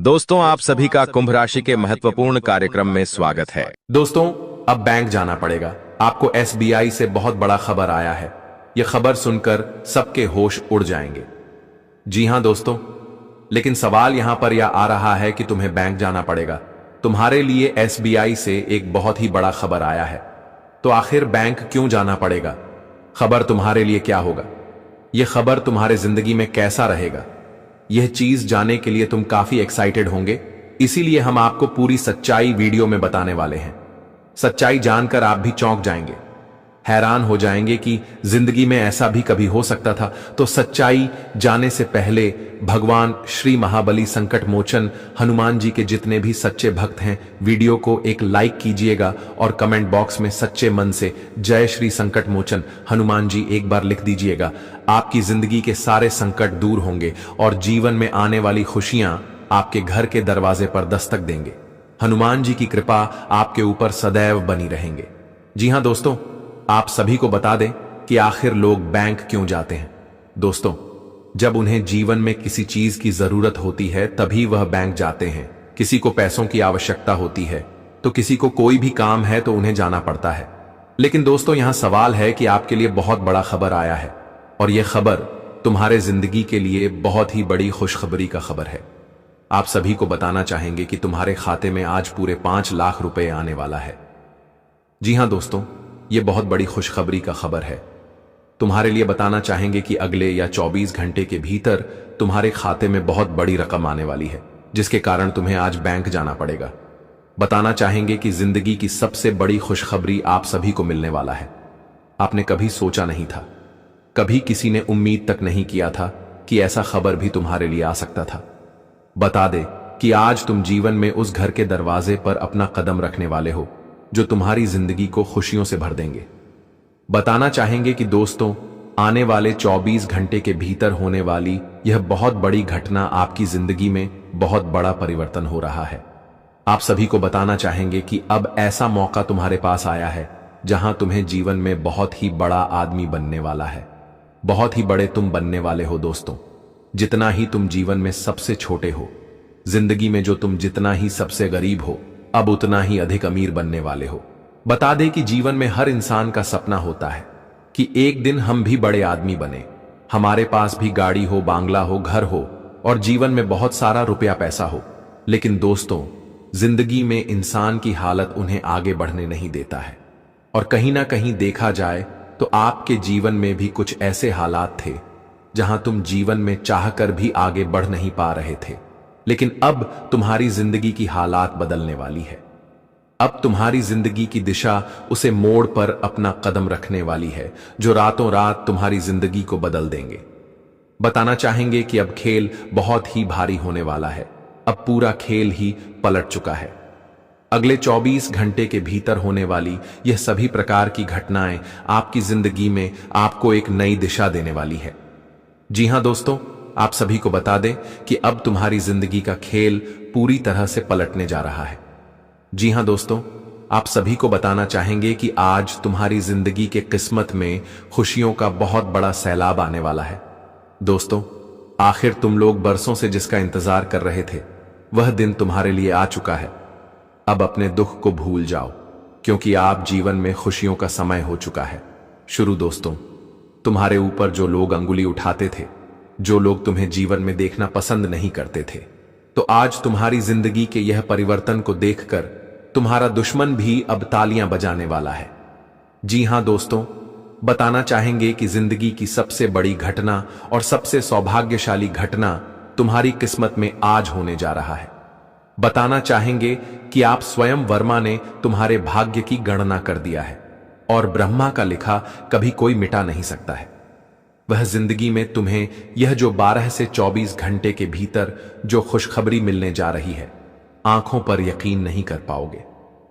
दोस्तों, आप सभी का कुंभ राशि के महत्वपूर्ण कार्यक्रम में स्वागत है। दोस्तों, अब बैंक जाना पड़ेगा। आपको एसबीआई से बहुत बड़ा खबर आया है। यह खबर सुनकर सबके होश उड़ जाएंगे। जी हां दोस्तों, लेकिन सवाल यहां पर यह आ रहा है कि तुम्हें बैंक जाना पड़ेगा। तुम्हारे लिए एसबीआई से एक बहुत ही बड़ा खबर आया है। तो आखिर बैंक क्यों जाना पड़ेगा? खबर तुम्हारे लिए क्या होगा? यह खबर तुम्हारे जिंदगी में कैसा रहेगा? यह चीज जानने के लिए तुम काफी एक्साइटेड होंगे, इसीलिए हम आपको पूरी सच्चाई वीडियो में बताने वाले हैं। सच्चाई जानकर आप भी चौंक जाएंगे, हैरान हो जाएंगे कि जिंदगी में ऐसा भी कभी हो सकता था। तो सच्चाई जानने से पहले भगवान श्री महाबली संकट मोचन हनुमान जी के जितने भी सच्चे भक्त हैं, वीडियो को एक लाइक कीजिएगा और कमेंट बॉक्स में सच्चे मन से जय श्री संकट मोचन हनुमान जी एक बार लिख दीजिएगा। आपकी जिंदगी के सारे संकट दूर होंगे और जीवन में आने वाली खुशियां आपके घर के दरवाजे पर दस्तक देंगे। हनुमान जी की कृपा आपके ऊपर सदैव बनी रहेंगे। जी हां दोस्तों, आप सभी को बता दें कि आखिर लोग बैंक क्यों जाते हैं। दोस्तों, जब उन्हें जीवन में किसी चीज की जरूरत होती है तभी वह बैंक जाते हैं। किसी को पैसों की आवश्यकता होती है तो किसी को कोई भी काम है तो उन्हें जाना पड़ता है। लेकिन दोस्तों, यहां सवाल है कि आपके लिए बहुत बड़ा खबर आया है और यह खबर तुम्हारे जिंदगी के लिए बहुत ही बड़ी खुशखबरी का खबर है। आप सभी को बताना चाहेंगे कि तुम्हारे खाते में आज पूरे 5 लाख रुपए आने वाला है। जी हां दोस्तों, यह बहुत बड़ी खुशखबरी का खबर है। तुम्हारे लिए बताना चाहेंगे कि अगले या 24 घंटे के भीतर तुम्हारे खाते में बहुत बड़ी रकम आने वाली है, जिसके कारण तुम्हें आज बैंक जाना पड़ेगा। बताना चाहेंगे कि जिंदगी की सबसे बड़ी खुशखबरी आप सभी को मिलने वाला है। आपने कभी सोचा नहीं था, कभी किसी ने उम्मीद तक नहीं किया था कि ऐसा खबर भी तुम्हारे लिए आ सकता था। बता दे कि आज तुम जीवन में उस घर के दरवाजे पर अपना कदम रखने वाले हो जो तुम्हारी जिंदगी को खुशियों से भर देंगे। बताना चाहेंगे कि दोस्तों, आने वाले 24 घंटे के भीतर होने वाली यह बहुत बड़ी घटना आपकी जिंदगी में बहुत बड़ा परिवर्तन हो रहा है। आप सभी को बताना चाहेंगे कि अब ऐसा मौका तुम्हारे पास आया है जहां तुम्हें जीवन में बहुत ही बड़ा आदमी बनने वाला है। बहुत ही बड़े तुम बनने वाले हो दोस्तों। जितना ही तुम जीवन में सबसे छोटे हो, जिंदगी में जो तुम जितना ही सबसे गरीब हो, अब उतना ही अधिक अमीर बनने वाले हो। बता दे कि जीवन में हर इंसान का सपना होता है कि एक दिन हम भी बड़े आदमी बने, हमारे पास भी गाड़ी हो, बांग्ला हो, घर हो और जीवन में बहुत सारा रुपया पैसा हो। लेकिन दोस्तों, जिंदगी में इंसान की हालत उन्हें आगे बढ़ने नहीं देता है और कहीं ना कहीं देखा जाए तो आपके जीवन में भी कुछ ऐसे हालात थे जहां तुम जीवन में चाहकर भी आगे बढ़ नहीं पा रहे थे। लेकिन अब तुम्हारी जिंदगी की हालात बदलने वाली है। अब तुम्हारी जिंदगी की दिशा उसे मोड़ पर अपना कदम रखने वाली है जो रातों रात तुम्हारी जिंदगी को बदल देंगे। बताना चाहेंगे कि अब खेल बहुत ही भारी होने वाला है। अब पूरा खेल ही पलट चुका है। अगले 24 घंटे के भीतर होने वाली यह सभी प्रकार की घटनाएं आपकी जिंदगी में आपको एक नई दिशा देने वाली है। जी हां दोस्तों, आप सभी को बता दें कि अब तुम्हारी जिंदगी का खेल पूरी तरह से पलटने जा रहा है। जी हां दोस्तों, आप सभी को बताना चाहेंगे कि आज तुम्हारी जिंदगी के किस्मत में खुशियों का बहुत बड़ा सैलाब आने वाला है। दोस्तों, आखिर तुम लोग बरसों से जिसका इंतजार कर रहे थे, वह दिन तुम्हारे लिए आ चुका है। अब अपने दुख को भूल जाओ, क्योंकि आप जीवन में खुशियों का समय हो चुका है शुरू। दोस्तों, तुम्हारे ऊपर जो लोग अंगुली उठाते थे, जो लोग तुम्हें जीवन में देखना पसंद नहीं करते थे, तो आज तुम्हारी जिंदगी के यह परिवर्तन को देखकर तुम्हारा दुश्मन भी अब तालियां बजाने वाला है। जी हां दोस्तों, बताना चाहेंगे कि जिंदगी की सबसे बड़ी घटना और सबसे सौभाग्यशाली घटना तुम्हारी किस्मत में आज होने जा रहा है। बताना चाहेंगे कि आप स्वयं वर्मा ने तुम्हारे भाग्य की गणना कर दिया है और ब्रह्मा का लिखा कभी कोई मिटा नहीं सकता है। वह जिंदगी में तुम्हें यह जो 12 से 24 घंटे के भीतर जो खुशखबरी मिलने जा रही है, आंखों पर यकीन नहीं कर पाओगे।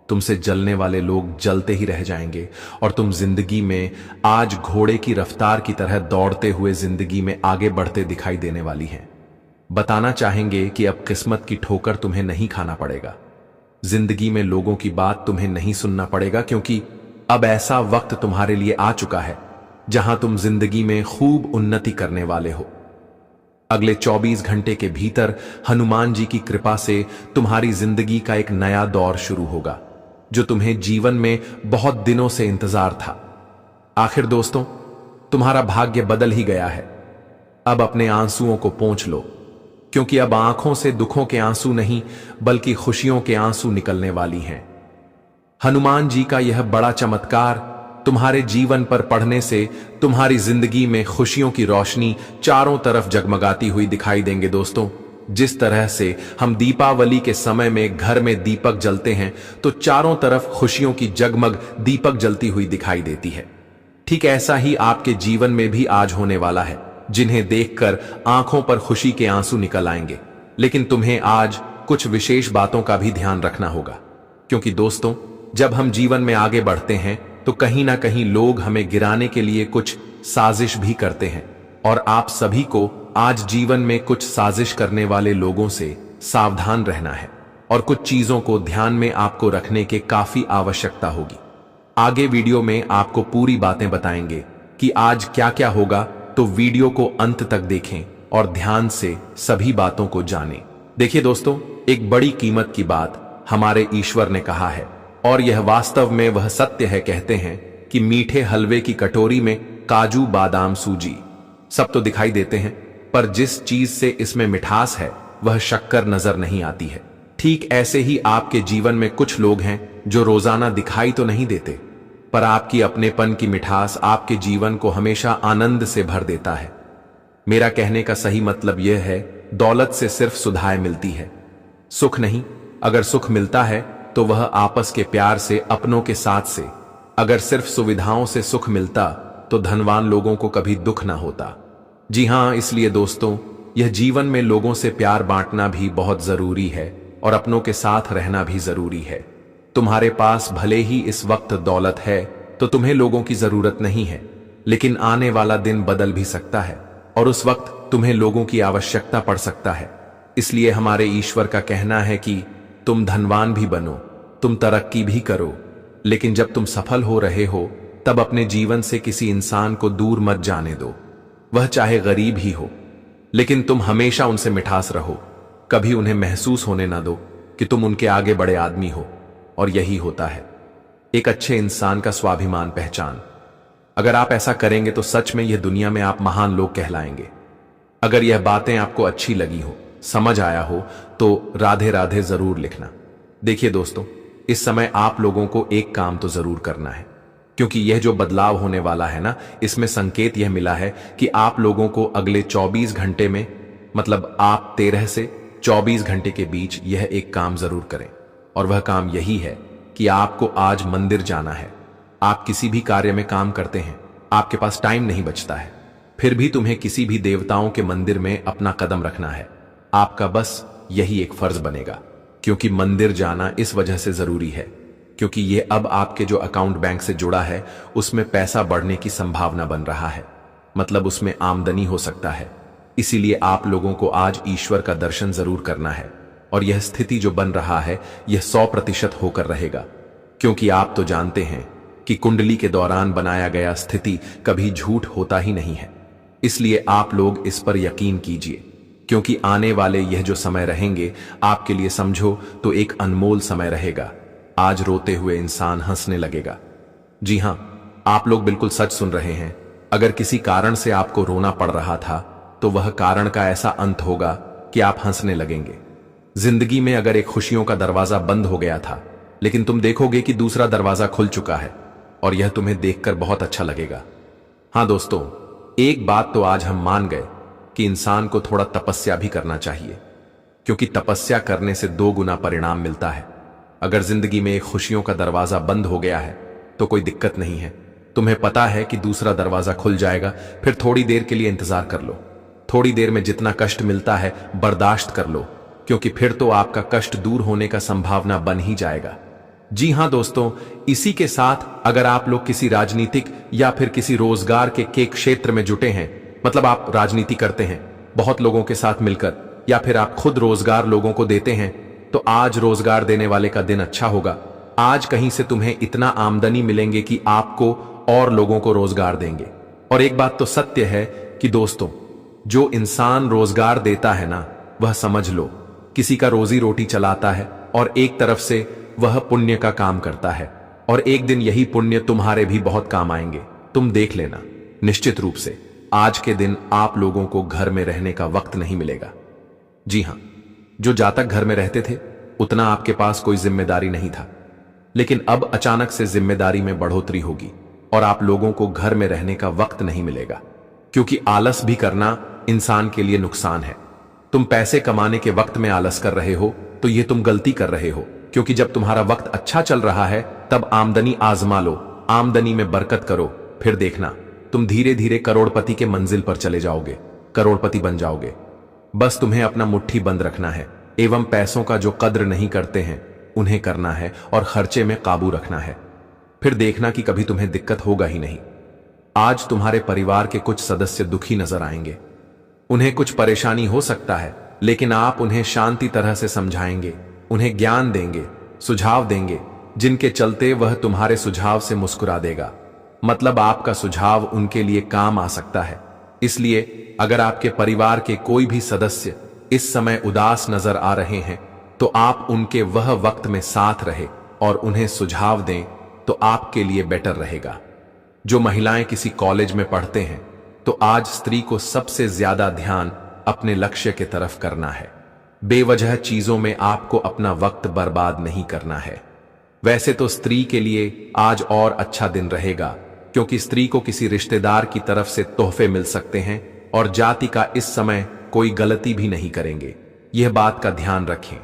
तुमसे जलने वाले लोग जलते ही रह जाएंगे और तुम जिंदगी में आज घोड़े की रफ्तार की तरह दौड़ते हुए जिंदगी में आगे बढ़ते दिखाई देने वाली हैं। बताना चाहेंगे कि अब किस्मत की ठोकर तुम्हें नहीं खाना पड़ेगा। जिंदगी में लोगों की बात तुम्हें नहीं सुनना पड़ेगा, क्योंकि अब ऐसा वक्त तुम्हारे लिए आ चुका है जहां तुम जिंदगी में खूब उन्नति करने वाले हो। अगले 24 घंटे के भीतर हनुमान जी की कृपा से तुम्हारी जिंदगी का एक नया दौर शुरू होगा, जो तुम्हें जीवन में बहुत दिनों से इंतजार था। आखिर दोस्तों, तुम्हारा भाग्य बदल ही गया है। अब अपने आंसुओं को पोंछ लो, क्योंकि अब आंखों से दुखों के आंसू नहीं बल्कि खुशियों के आंसू निकलने वाली हैं। हनुमान जी का यह बड़ा चमत्कार तुम्हारे जीवन पर पढ़ने से तुम्हारी जिंदगी में खुशियों की रोशनी चारों तरफ जगमगाती हुई दिखाई देंगे। दोस्तों, जिस तरह से हम दीपावली के समय में घर में दीपक जलते हैं तो चारों तरफ खुशियों की जगमग दीपक जलती हुई दिखाई देती है, ठीक ऐसा ही आपके जीवन में भी आज होने वाला है, जिन्हें देखकर आंखों पर खुशी के आंसू निकल आएंगे। लेकिन तुम्हें आज कुछ विशेष बातों का भी ध्यान रखना होगा, क्योंकि दोस्तों, जब हम जीवन में आगे बढ़ते हैं तो कहीं ना कहीं लोग हमें गिराने के लिए कुछ साजिश भी करते हैं, और आप सभी को आज जीवन में कुछ साजिश करने वाले लोगों से सावधान रहना है और कुछ चीजों को ध्यान में आपको रखने के काफी आवश्यकता होगी। आगे वीडियो में आपको पूरी बातें बताएंगे कि आज क्या क्या होगा, तो वीडियो को अंत तक देखें और ध्यान से सभी बातों को जानें। देखिए दोस्तों, एक बड़ी कीमत की बात हमारे ईश्वर ने कहा है, और यह वास्तव में वह सत्य है। कहते हैं कि मीठे हलवे की कटोरी में काजू, बादाम, सूजी सब तो दिखाई देते हैं, पर जिस चीज से इसमें मिठास है वह शक्कर नजर नहीं आती है। ठीक ऐसे ही आपके जीवन में कुछ लोग हैं जो रोजाना दिखाई तो नहीं देते, पर आपकी अपनेपन की मिठास आपके जीवन को हमेशा आनंद से भर देता है। मेरा कहने का सही मतलब यह है, दौलत से सिर्फ सुधाएं मिलती है, सुख नहीं। अगर सुख मिलता है तो वह आपस के प्यार से, अपनों के साथ से। अगर सिर्फ सुविधाओं से सुख मिलता तो धनवान लोगों को कभी दुख ना होता। जी हां, इसलिए दोस्तों, यह जीवन में लोगों से प्यार बांटना भी बहुत जरूरी है और अपनों के साथ रहना भी जरूरी है। तुम्हारे पास भले ही इस वक्त दौलत है तो तुम्हें लोगों की जरूरत नहीं है, लेकिन आने वाला दिन बदल भी सकता है और उस वक्त तुम्हें लोगों की आवश्यकता पड़ सकता है। इसलिए हमारे ईश्वर का कहना है कि तुम धनवान भी बनो, तुम तरक्की भी करो, लेकिन जब तुम सफल हो रहे हो तब अपने जीवन से किसी इंसान को दूर मत जाने दो, वह चाहे गरीब ही हो, लेकिन तुम हमेशा उनसे मिठास रहो। कभी उन्हें महसूस होने ना दो कि तुम उनके आगे बड़े आदमी हो। और यही होता है एक अच्छे इंसान का स्वाभिमान, पहचान। अगर आप ऐसा करेंगे तो सच में यह दुनिया में आप महान लोग कहलाएंगे। अगर यह बातें आपको अच्छी लगी हो, समझ आया हो, तो राधे राधे जरूर लिखना। देखिए दोस्तों, इस समय आप लोगों को एक काम तो जरूर करना है, क्योंकि यह जो बदलाव होने वाला है ना, इसमें संकेत यह मिला है कि आप लोगों को अगले 24 घंटे में, मतलब आप 13 से 24 घंटे के बीच यह एक काम जरूर करें, और वह काम यही है कि आपको आज मंदिर जाना है। आप किसी भी कार्य में काम करते हैं, आपके पास टाइम नहीं बचता है, फिर भी तुम्हें किसी भी देवताओं के मंदिर में अपना कदम रखना है। आपका बस यही एक फर्ज बनेगा, क्योंकि मंदिर जाना इस वजह से जरूरी है क्योंकि ये अब आपके जो अकाउंट बैंक से जुड़ा है उसमें पैसा बढ़ने की संभावना बन रहा है, मतलब उसमें आमदनी हो सकता है। इसीलिए आप लोगों को आज ईश्वर का दर्शन जरूर करना है, और यह स्थिति जो बन रहा है यह 100% होकर रहेगा, क्योंकि आप तो जानते हैं कि कुंडली के दौरान बनाया गया स्थिति कभी झूठ होता ही नहीं है। इसलिए आप लोग इस पर यकीन कीजिए, क्योंकि आने वाले यह जो समय रहेंगे आपके लिए समझो तो एक अनमोल समय रहेगा। आज रोते हुए इंसान हंसने लगेगा। जी हां, आप लोग बिल्कुल सच सुन रहे हैं। अगर किसी कारण से आपको रोना पड़ रहा था तो वह कारण का ऐसा अंत होगा कि आप हंसने लगेंगे। जिंदगी में अगर एक खुशियों का दरवाजा बंद हो गया था, लेकिन तुम देखोगे कि दूसरा दरवाजा खुल चुका है, और यह तुम्हें देखकर बहुत अच्छा लगेगा। हां दोस्तों, एक बात तो आज हम मान गए कि इंसान को थोड़ा तपस्या भी करना चाहिए, क्योंकि तपस्या करने से 2 गुना परिणाम मिलता है। अगर जिंदगी में एक खुशियों का दरवाजा बंद हो गया है तो कोई दिक्कत नहीं है, तुम्हें पता है कि दूसरा दरवाजा खुल जाएगा। फिर थोड़ी देर के लिए इंतजार कर लो, थोड़ी देर में जितना कष्ट मिलता है बर्दाश्त कर लो, क्योंकि फिर तो आपका कष्ट दूर होने का संभावना बन ही जाएगा। जी हां दोस्तों, इसी के साथ अगर आप लोग किसी राजनीतिक या फिर किसी रोजगार के क्षेत्र में जुटे हैं, मतलब आप राजनीति करते हैं बहुत लोगों के साथ मिलकर, या फिर आप खुद रोजगार लोगों को देते हैं, तो आज रोजगार देने वाले का दिन अच्छा होगा। आज कहीं से तुम्हें इतना आमदनी मिलेंगे कि आपको और लोगों को रोजगार देंगे। और एक बात तो सत्य है कि दोस्तों, जो इंसान रोजगार देता है ना, वह समझ लो किसी का रोजी रोटी चलाता है, और एक तरफ से वह पुण्य का काम करता है, और एक दिन यही पुण्य तुम्हारे भी बहुत काम आएंगे। तुम देख लेना, निश्चित रूप से आज के दिन आप लोगों को घर में रहने का वक्त नहीं मिलेगा। जी हां, जो जातक घर में रहते थे उतना आपके पास कोई जिम्मेदारी नहीं था, लेकिन अब अचानक से जिम्मेदारी में बढ़ोतरी होगी और आप लोगों को घर में रहने का वक्त नहीं मिलेगा, क्योंकि आलस भी करना इंसान के लिए नुकसान है। तुम पैसे कमाने के वक्त में आलस कर रहे हो तो यह तुम गलती कर रहे हो, क्योंकि जब तुम्हारा वक्त अच्छा चल रहा है तब आमदनी आजमा लो, आमदनी में बरकत करो, फिर देखना तुम धीरे धीरे करोड़पति के मंजिल पर चले जाओगे, करोड़पति बन जाओगे। बस तुम्हें अपना मुट्ठी बंद रखना है एवं पैसों का जो कद्र नहीं करते हैं उन्हें करना है और खर्चे में काबू रखना है। फिर देखना कि कभी तुम्हें दिक्कत होगा ही नहीं। आज तुम्हारे परिवार के कुछ सदस्य दुखी नजर आएंगे, उन्हें कुछ परेशानी हो सकता है, लेकिन आप उन्हें शांति तरह से समझाएंगे, उन्हें ज्ञान देंगे, सुझाव देंगे, जिनके चलते वह तुम्हारे सुझाव से मुस्कुरा देगा। मतलब आपका सुझाव उनके लिए काम आ सकता है। इसलिए अगर आपके परिवार के कोई भी सदस्य इस समय उदास नजर आ रहे हैं तो आप उनके वह वक्त में साथ रहे और उन्हें सुझाव दें तो आपके लिए बेटर रहेगा। जो महिलाएं किसी कॉलेज में पढ़ते हैं तो आज स्त्री को सबसे ज्यादा ध्यान अपने लक्ष्य की तरफ करना है। बेवजह चीजों में आपको अपना वक्त बर्बाद नहीं करना है। वैसे तो स्त्री के लिए आज और अच्छा दिन रहेगा, क्योंकि स्त्री को किसी रिश्तेदार की तरफ से तोहफे मिल सकते हैं और जाति का इस समय कोई गलती भी नहीं करेंगे, यह बात का ध्यान रखें।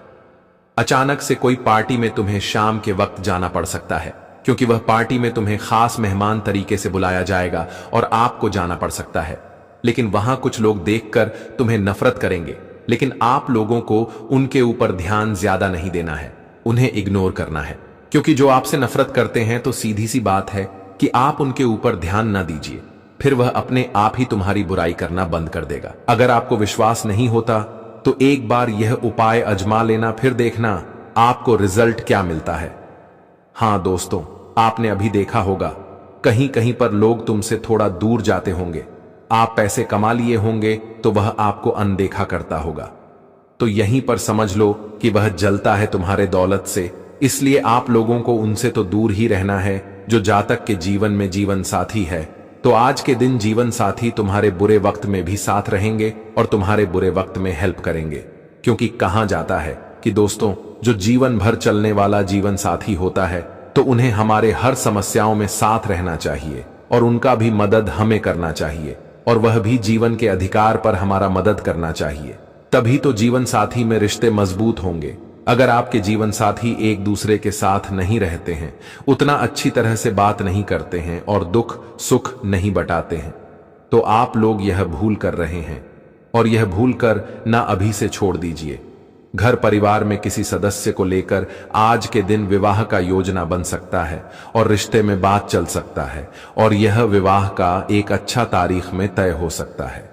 अचानक से कोई पार्टी में तुम्हें शाम के वक्त जाना पड़ सकता है, क्योंकि वह पार्टी में तुम्हें खास मेहमान तरीके से बुलाया जाएगा और आपको जाना पड़ सकता है। लेकिन वहां कुछ लोग देखकर तुम्हें नफरत करेंगे, लेकिन आप लोगों को उनके ऊपर ध्यान ज्यादा नहीं देना है, उन्हें इग्नोर करना है, क्योंकि जो आपसे नफरत करते हैं तो सीधी सी बात है कि आप उनके ऊपर ध्यान न दीजिए, फिर वह अपने आप ही तुम्हारी बुराई करना बंद कर देगा। अगर आपको विश्वास नहीं होता तो एक बार यह उपाय आजमा लेना, फिर देखना आपको रिजल्ट क्या मिलता है। हां दोस्तों, आपने अभी देखा होगा कहीं कहीं पर लोग तुमसे थोड़ा दूर जाते होंगे, आप पैसे कमा लिए होंगे तो वह आपको अनदेखा करता होगा, तो यहीं पर समझ लो कि वह जलता है तुम्हारे दौलत से। इसलिए आप लोगों को उनसे तो दूर ही रहना है। जो जातक के जीवन में जीवन साथी है तो आज के दिन जीवन साथी तुम्हारे बुरे वक्त में भी साथ रहेंगे और तुम्हारे बुरे वक्त में हेल्प करेंगे, क्योंकि कहा जाता है कि दोस्तों जो जीवन भर चलने वाला जीवन साथी होता है तो उन्हें हमारे हर समस्याओं में साथ रहना चाहिए और उनका भी मदद हमें करना चाहिए, और वह भी जीवन के अधिकार पर हमारा मदद करना चाहिए। तभी तो जीवन साथी में रिश्ते मजबूत होंगे। अगर आपके जीवन साथी एक दूसरे के साथ नहीं रहते हैं, उतना अच्छी तरह से बात नहीं करते हैं और दुख सुख नहीं बटाते हैं, तो आप लोग यह भूल कर रहे हैं, और यह भूल कर ना अभी से छोड़ दीजिए। घर परिवार में किसी सदस्य को लेकर आज के दिन विवाह का योजना बन सकता है और रिश्ते में बात चल सकता है, और यह विवाह का एक अच्छा तारीख में तय हो सकता है।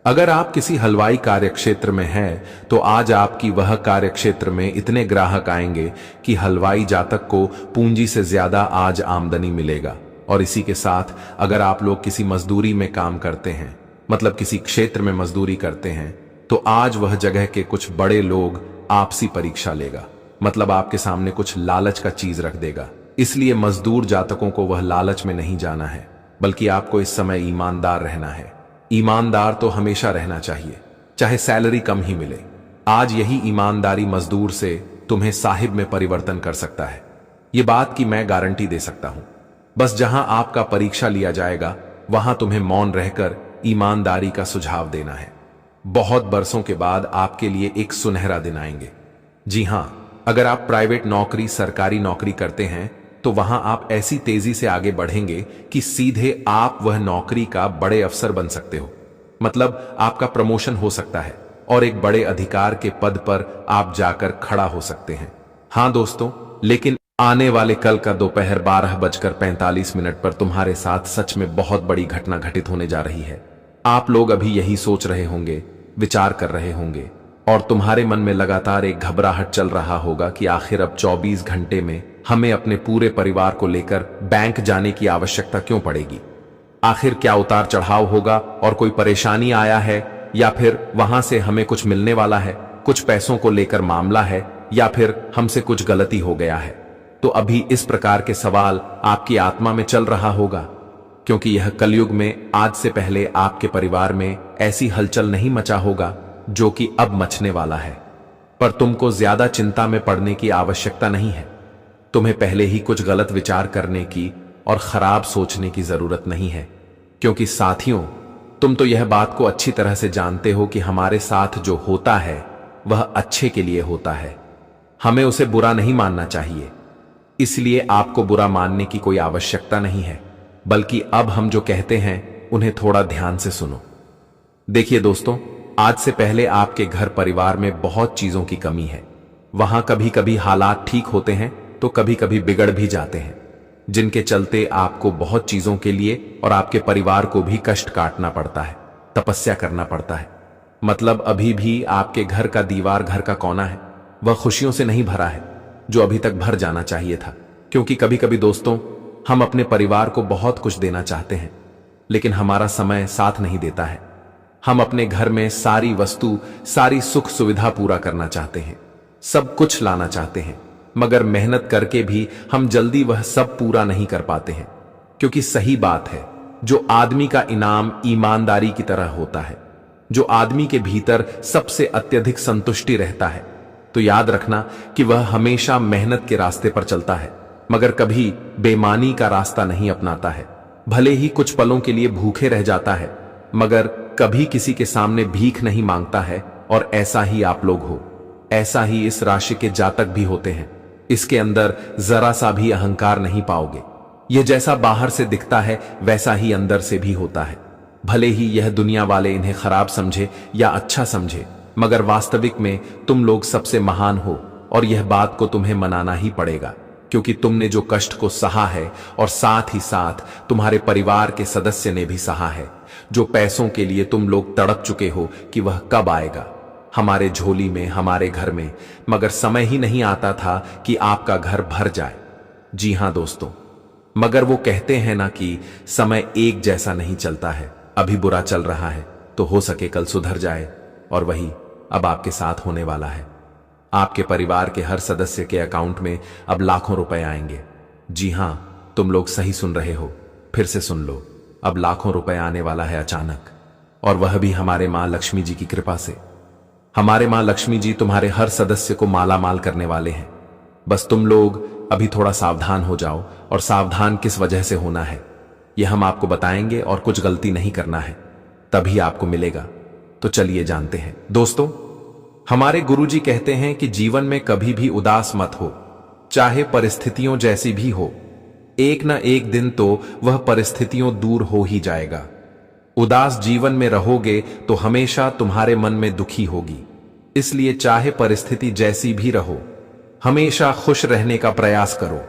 अगर आप किसी हलवाई कार्यक्षेत्र में हैं तो आज आपकी वह कार्यक्षेत्र में इतने ग्राहक आएंगे कि हलवाई जातक को पूंजी से ज्यादा आज आमदनी मिलेगा। और इसी के साथ अगर आप लोग किसी मजदूरी में काम करते हैं, मतलब किसी क्षेत्र में मजदूरी करते हैं, तो आज वह जगह के कुछ बड़े लोग आपसी परीक्षा लेगा, मतलब आपके सामने कुछ लालच का चीज रख देगा। इसलिए मजदूर जातकों को वह लालच में नहीं जाना है, बल्कि आपको इस समय ईमानदार रहना है। ईमानदार तो हमेशा रहना चाहिए, चाहे सैलरी कम ही मिले। आज यही ईमानदारी मजदूर से तुम्हें साहिब में परिवर्तन कर सकता है, ये बात की मैं गारंटी दे सकता हूं। बस जहां आपका परीक्षा लिया जाएगा वहां तुम्हें मौन रहकर ईमानदारी का सुझाव देना है। बहुत बरसों के बाद आपके लिए एक सुनहरा दिन आएंगे। जी हां, अगर आप प्राइवेट नौकरी सरकारी नौकरी करते हैं तो वहां आप ऐसी तेजी से आगे बढ़ेंगे कि सीधे आप वह नौकरी का बड़े अफसर बन सकते हो, मतलब आपका प्रमोशन हो सकता है और एक बड़े अधिकार के पद पर आप जाकर खड़ा हो सकते हैं। हां दोस्तों, लेकिन आने वाले कल का दोपहर 12:45 पर तुम्हारे साथ सच में बहुत बड़ी घटना घटित होने जा रही है। आप लोग अभी यही सोच रहे होंगे, विचार कर रहे होंगे, और तुम्हारे मन में लगातार एक घबराहट चल रहा होगा कि आखिर अब 24 घंटे में हमें अपने पूरे परिवार को लेकर बैंक जाने की आवश्यकता क्यों पड़ेगी। आखिर क्या उतार चढ़ाव होगा और कोई परेशानी आया है या फिर वहां से हमें कुछ मिलने वाला है, कुछ पैसों को लेकर मामला है, या फिर हमसे कुछ गलती हो गया है। तो अभी इस प्रकार के सवाल आपकी आत्मा में चल रहा होगा, क्योंकि यह कलयुग में आज से पहले आपके परिवार में ऐसी हलचल नहीं मचा होगा जो कि अब मचने वाला है। पर तुमको ज्यादा चिंता में पड़ने की आवश्यकता नहीं है। तुम्हें पहले ही कुछ गलत विचार करने की और खराब सोचने की जरूरत नहीं है, क्योंकि साथियों, तुम तो यह बात को अच्छी तरह से जानते हो कि हमारे साथ जो होता है वह अच्छे के लिए होता है। हमें उसे बुरा नहीं मानना चाहिए, इसलिए आपको बुरा मानने की कोई आवश्यकता नहीं है, बल्कि अब हम जो कहते हैं उन्हें थोड़ा ध्यान से सुनो। देखिए दोस्तों, आज से पहले आपके घर परिवार में बहुत चीजों की कमी है। वहां कभी कभी हालात ठीक होते हैं तो कभी कभी बिगड़ भी जाते हैं, जिनके चलते आपको बहुत चीजों के लिए और आपके परिवार को भी कष्ट काटना पड़ता है, तपस्या करना पड़ता है। मतलब अभी भी आपके घर का दीवार, घर का कोना है, वह खुशियों से नहीं भरा है जो अभी तक भर जाना चाहिए था। क्योंकि कभी कभी दोस्तों, हम अपने परिवार को बहुत कुछ देना चाहते हैं, लेकिन हमारा समय साथ नहीं देता है। हम अपने घर में सारी वस्तु, सारी सुख सुविधा पूरा करना चाहते हैं, सब कुछ लाना चाहते हैं, मगर मेहनत करके भी हम जल्दी वह सब पूरा नहीं कर पाते हैं। क्योंकि सही बात है, जो आदमी का इनाम ईमानदारी की तरह होता है, जो आदमी के भीतर सबसे अत्यधिक संतुष्टि रहता है, तो याद रखना कि वह हमेशा मेहनत के रास्ते पर चलता है, मगर कभी बेईमानी का रास्ता नहीं अपनाता है। भले ही कुछ पलों के लिए भूखे रह जाता है, मगर कभी किसी के सामने भीख नहीं मांगता है। और ऐसा ही आप लोग हो, ऐसा ही इस राशि के जातक भी होते हैं। इसके अंदर जरा सा भी अहंकार नहीं पाओगे। यह जैसा बाहर से दिखता है वैसा ही अंदर से भी होता है। भले ही यह दुनिया वाले इन्हें खराब समझे या अच्छा समझे, मगर वास्तविक में तुम लोग सबसे महान हो, और यह बात को तुम्हें मनाना ही पड़ेगा, क्योंकि तुमने जो कष्ट को सहा है और साथ ही साथ तुम्हारे परिवार के सदस्य ने भी सहा है। जो पैसों के लिए तुम लोग तड़प चुके हो कि वह कब आएगा हमारे झोली में, हमारे घर में, मगर समय ही नहीं आता था कि आपका घर भर जाए। जी हां दोस्तों, मगर वो कहते हैं ना कि समय एक जैसा नहीं चलता है। अभी बुरा चल रहा है तो हो सके कल सुधर जाए, और वही अब आपके साथ होने वाला है। आपके परिवार के हर सदस्य के अकाउंट में अब लाखों रुपए आएंगे। जी हां, तुम लोग सही सुन रहे हो, फिर से सुन लो, अब लाखों रुपए आने वाला है अचानक, और वह भी हमारे मां लक्ष्मी जी की कृपा से। हमारे मां लक्ष्मी जी तुम्हारे हर सदस्य को माला माल करने वाले हैं। बस तुम लोग अभी थोड़ा सावधान हो जाओ, और सावधान किस वजह से होना है यह हम आपको बताएंगे, और कुछ गलती नहीं करना है, तभी आपको मिलेगा। तो चलिए जानते हैं। दोस्तों, हमारे गुरुजी कहते हैं कि जीवन में कभी भी उदास मत हो, चाहे परिस्थितियों जैसी भी हो। एक न एक दिन तो वह परिस्थितियों दूर हो ही जाएगा। उदास जीवन में रहोगे तो हमेशा तुम्हारे मन में दुखी होगी। इसलिए चाहे परिस्थिति जैसी भी रहो, हमेशा खुश रहने का प्रयास करो,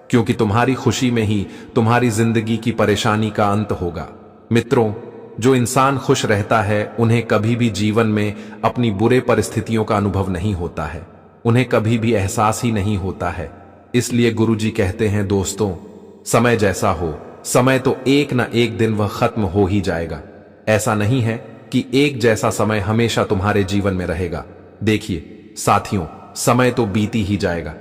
क्योंकि तुम्हारी खुशी में ही तुम्हारी जिंदगी की परेशानी का अंत होगा। मित्रों, जो इंसान खुश रहता है उन्हें कभी भी जीवन में अपनी बुरे परिस्थितियों का अनुभव नहीं होता है, उन्हें कभी भी एहसास ही नहीं होता है। इसलिए गुरुजी कहते हैं दोस्तों, समय जैसा हो, समय तो एक न एक दिन वह खत्म हो ही जाएगा। ऐसा नहीं है कि एक जैसा समय हमेशा तुम्हारे जीवन में रहेगा। देखिए साथियों, समय तो बीती ही जाएगा,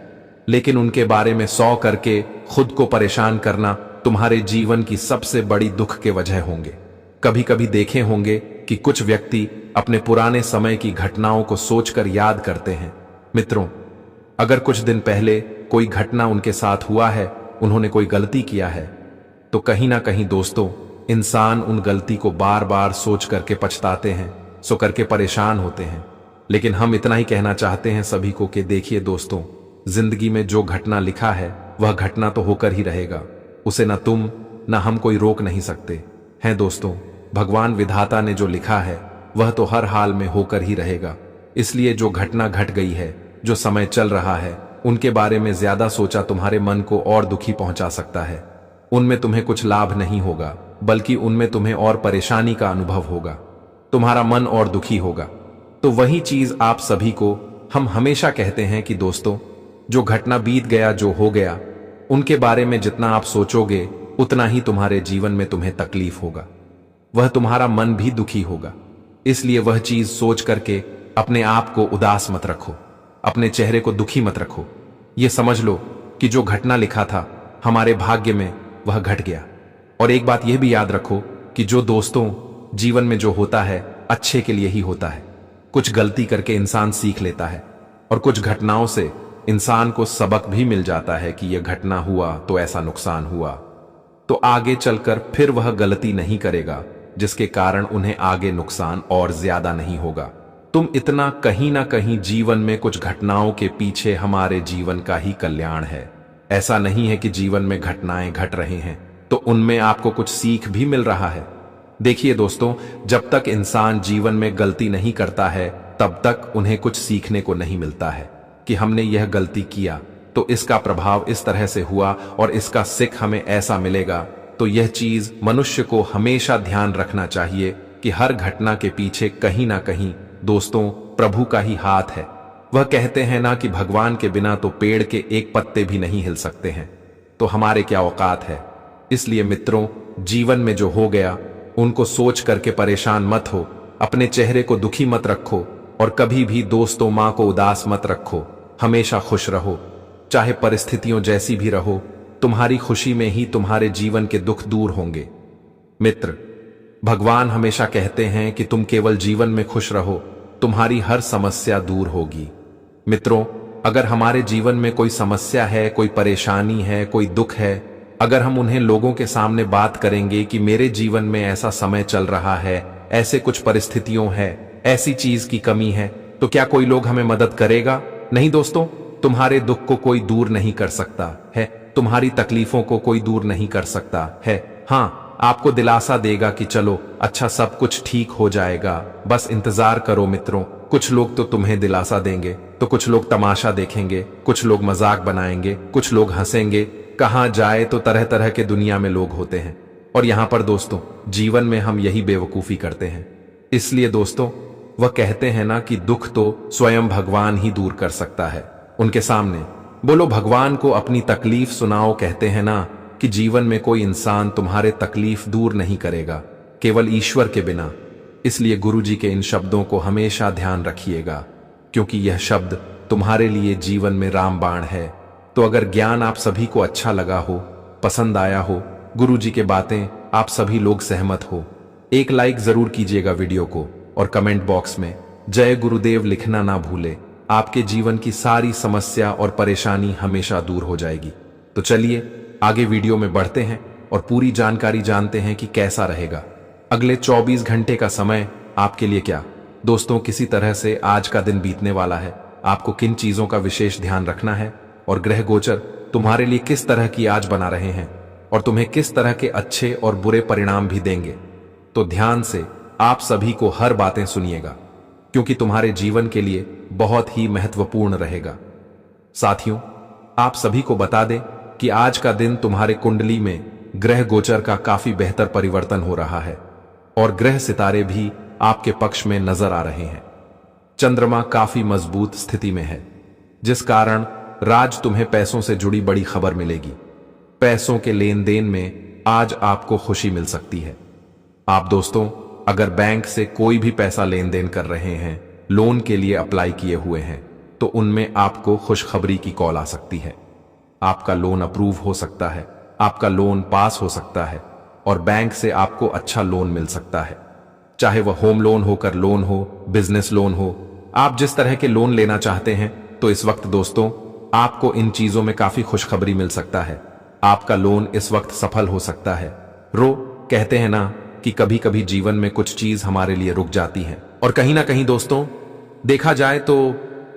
लेकिन उनके बारे में 100 करके खुद को परेशान करना तुम्हारे जीवन की सबसे बड़ी दुख के वजह होंगे। कभी कभी देखे होंगे कि कुछ व्यक्ति अपने पुराने समय की घटनाओं को सोचकर याद करते हैं। मित्रों, अगर कुछ दिन पहले कोई घटना उनके साथ हुआ है, उन्होंने कोई गलती किया है, तो कहीं ना कहीं दोस्तों इंसान उन गलती को बार बार सोच करके पछताते हैं, सो करके परेशान होते हैं। लेकिन हम इतना ही कहना चाहते हैं सभी को कि देखिए दोस्तों, जिंदगी में जो घटना लिखा है वह घटना तो होकर ही रहेगा, उसे ना तुम ना हम कोई रोक नहीं सकते हैं। दोस्तों, भगवान विधाता ने जो लिखा है वह तो हर हाल में होकर ही रहेगा। इसलिए जो घटना घट गई है, जो समय चल रहा है, उनके बारे में ज्यादा सोचा तुम्हारे मन को और दुखी पहुंचा सकता है। उनमें तुम्हें कुछ लाभ नहीं होगा, बल्कि उनमें तुम्हें और परेशानी का अनुभव होगा, तुम्हारा मन और दुखी होगा। तो वही चीज आप सभी को हम हमेशा कहते हैं कि दोस्तों, जो घटना बीत गया, जो हो गया, उनके बारे में जितना आप सोचोगे उतना ही तुम्हारे जीवन में तुम्हें तकलीफ होगा, वह तुम्हारा मन भी दुखी होगा। इसलिए वह चीज सोच करके अपने आप को उदास मत रखो, अपने चेहरे को दुखी मत रखो। यह समझ लो कि जो घटना लिखा था हमारे भाग्य में वह घट गया। और एक बात यह भी याद रखो कि जो दोस्तों जीवन में जो होता है अच्छे के लिए ही होता है। कुछ गलती करके इंसान सीख लेता है और कुछ घटनाओं से इंसान को सबक भी मिल जाता है कि यह घटना हुआ तो ऐसा नुकसान हुआ, तो आगे चलकर फिर वह गलती नहीं करेगा जिसके कारण उन्हें आगे नुकसान और ज्यादा नहीं होगा। तुम इतना कहीं ना कहीं जीवन में कुछ घटनाओं के पीछे हमारे जीवन का ही कल्याण है। ऐसा नहीं है कि जीवन में घटनाएं घट रहे हैं तो उनमें आपको कुछ सीख भी मिल रहा है। देखिए दोस्तों, जब तक इंसान जीवन में गलती नहीं करता है तब तक उन्हें कुछ सीखने को नहीं मिलता है कि हमने यह गलती किया तो इसका प्रभाव इस तरह से हुआ और इसका सीख हमें ऐसा मिलेगा। तो यह चीज मनुष्य को हमेशा ध्यान रखना चाहिए कि हर घटना के पीछे कहीं ना कहीं दोस्तों प्रभु का ही हाथ है। वह कहते हैं ना कि भगवान के बिना तो पेड़ के एक पत्ते भी नहीं हिल सकते हैं, तो हमारे क्या औकात है। इसलिए मित्रों, जीवन में जो हो गया उनको सोच करके परेशान मत हो, अपने चेहरे को दुखी मत रखो और कभी भी दोस्तों मां को उदास मत रखो। हमेशा खुश रहो, चाहे परिस्थितियों जैसी भी रहो। तुम्हारी खुशी में ही तुम्हारे जीवन के दुख दूर होंगे। मित्र, भगवान हमेशा कहते हैं कि तुम केवल जीवन में खुश रहो, तुम्हारी हर समस्या दूर होगी। मित्रों, अगर हमारे जीवन में कोई समस्या है, कोई परेशानी है, कोई दुख है, अगर हम उन्हें लोगों के सामने बात करेंगे कि मेरे जीवन में ऐसा समय चल रहा है, ऐसे कुछ परिस्थितियों है, ऐसी चीज की कमी है, तो क्या कोई लोग हमें मदद करेगा? नहीं दोस्तों, तुम्हारे दुख को कोई दूर नहीं कर सकता है, तुम्हारी तकलीफों को कोई दूर नहीं कर सकता है। हाँ, आपको दिलासा देगा कि चलो अच्छा सब कुछ ठीक हो जाएगा, बस इंतजार करो। मित्रों, कुछ लोग तो तुम्हें दिलासा देंगे तो कुछ लोग तमाशा देखेंगे, कुछ लोग मजाक बनाएंगे, कुछ लोग हंसेंगे। कहां जाए तो तरह तरह के दुनिया में लोग होते हैं और यहां पर दोस्तों जीवन में हम यही बेवकूफी करते हैं। इसलिए दोस्तों वह कहते हैं ना कि दुख तो स्वयं भगवान ही दूर कर सकता है। उनके सामने बोलो, भगवान को अपनी तकलीफ सुनाओ। कहते हैं ना कि जीवन में कोई इंसान तुम्हारे तकलीफ दूर नहीं करेगा, केवल ईश्वर के बिना। इसलिए गुरुजी के इन शब्दों को हमेशा ध्यान रखिएगा, क्योंकि यह शब्द तुम्हारे लिए जीवन में रामबाण है। तो अगर ज्ञान आप सभी को अच्छा लगा हो, पसंद आया हो, गुरुजी के बातें आप सभी लोग सहमत हो, एक लाइक जरूर कीजिएगा वीडियो को और कमेंट बॉक्स में जय गुरुदेव लिखना ना भूले। आपके जीवन की सारी समस्या और परेशानी हमेशा दूर हो जाएगी। तो चलिए आगे वीडियो में बढ़ते हैं और पूरी जानकारी जानते हैं कि कैसा रहेगा अगले 24 घंटे का समय आपके लिए। क्या दोस्तों, किसी तरह से आज का दिन बीतने वाला है। आपको किन चीजों का विशेष ध्यान रखना है और ग्रह गोचर तुम्हारे लिए किस तरह की आज बना रहे हैं और तुम्हें किस तरह के अच्छे और बुरे परिणाम भी देंगे, तो ध्यान से आप सभी को हर बातें सुनिएगा, क्योंकि तुम्हारे जीवन के लिए बहुत ही महत्वपूर्ण रहेगा। साथियों, आप सभी को बता दें कि आज का दिन तुम्हारे कुंडली में ग्रह गोचर का काफी बेहतर परिवर्तन हो रहा है और ग्रह सितारे भी आपके पक्ष में नजर आ रहे हैं। चंद्रमा काफी मजबूत स्थिति में है, जिस कारण राज तुम्हें पैसों से जुड़ी बड़ी खबर मिलेगी। पैसों के लेन देन में आज आपको खुशी मिल सकती है। आप दोस्तों अगर बैंक से कोई भी पैसा लेन देन कर रहे हैं, लोन के लिए अप्लाई किए हुए हैं, तो उनमें आपको खुशखबरी की कॉल आ सकती है। आपका लोन अप्रूव हो सकता है, आपका लोन पास हो सकता है और बैंक से आपको अच्छा लोन मिल सकता है। चाहे वह होम लोन होकर लोन हो, बिजनेस लोन हो, आप जिस तरह के लोन लेना चाहते हैं, तो इस वक्त दोस्तों आपको इन चीजों में काफी खुशखबरी मिल सकता है। आपका लोन इस वक्त सफल हो सकता है। कहते हैं ना कि कभी कभी जीवन में कुछ चीज हमारे लिए रुक जाती है और कहीं ना कहीं दोस्तों देखा जाए तो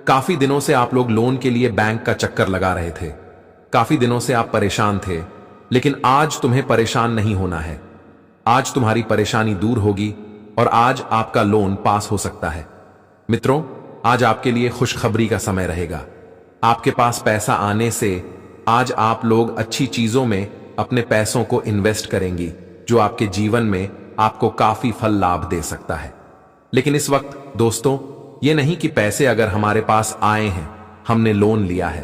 काफी दिनों से आप लोग लोन के लिए बैंक का चक्कर लगा रहे थे, काफी दिनों से आप परेशान थे, लेकिन आज तुम्हें परेशान नहीं होना है। आज तुम्हारी परेशानी दूर होगी और आज आपका लोन पास हो सकता है। मित्रों, आज आपके लिए खुशखबरी का समय रहेगा। आपके पास पैसा आने से आज आप लोग अच्छी चीजों में अपने पैसों को इन्वेस्ट करेंगी, जो आपके जीवन में आपको काफी फल लाभ दे सकता है। लेकिन इस वक्त दोस्तों ये नहीं कि पैसे अगर हमारे पास आए हैं, हमने लोन लिया है,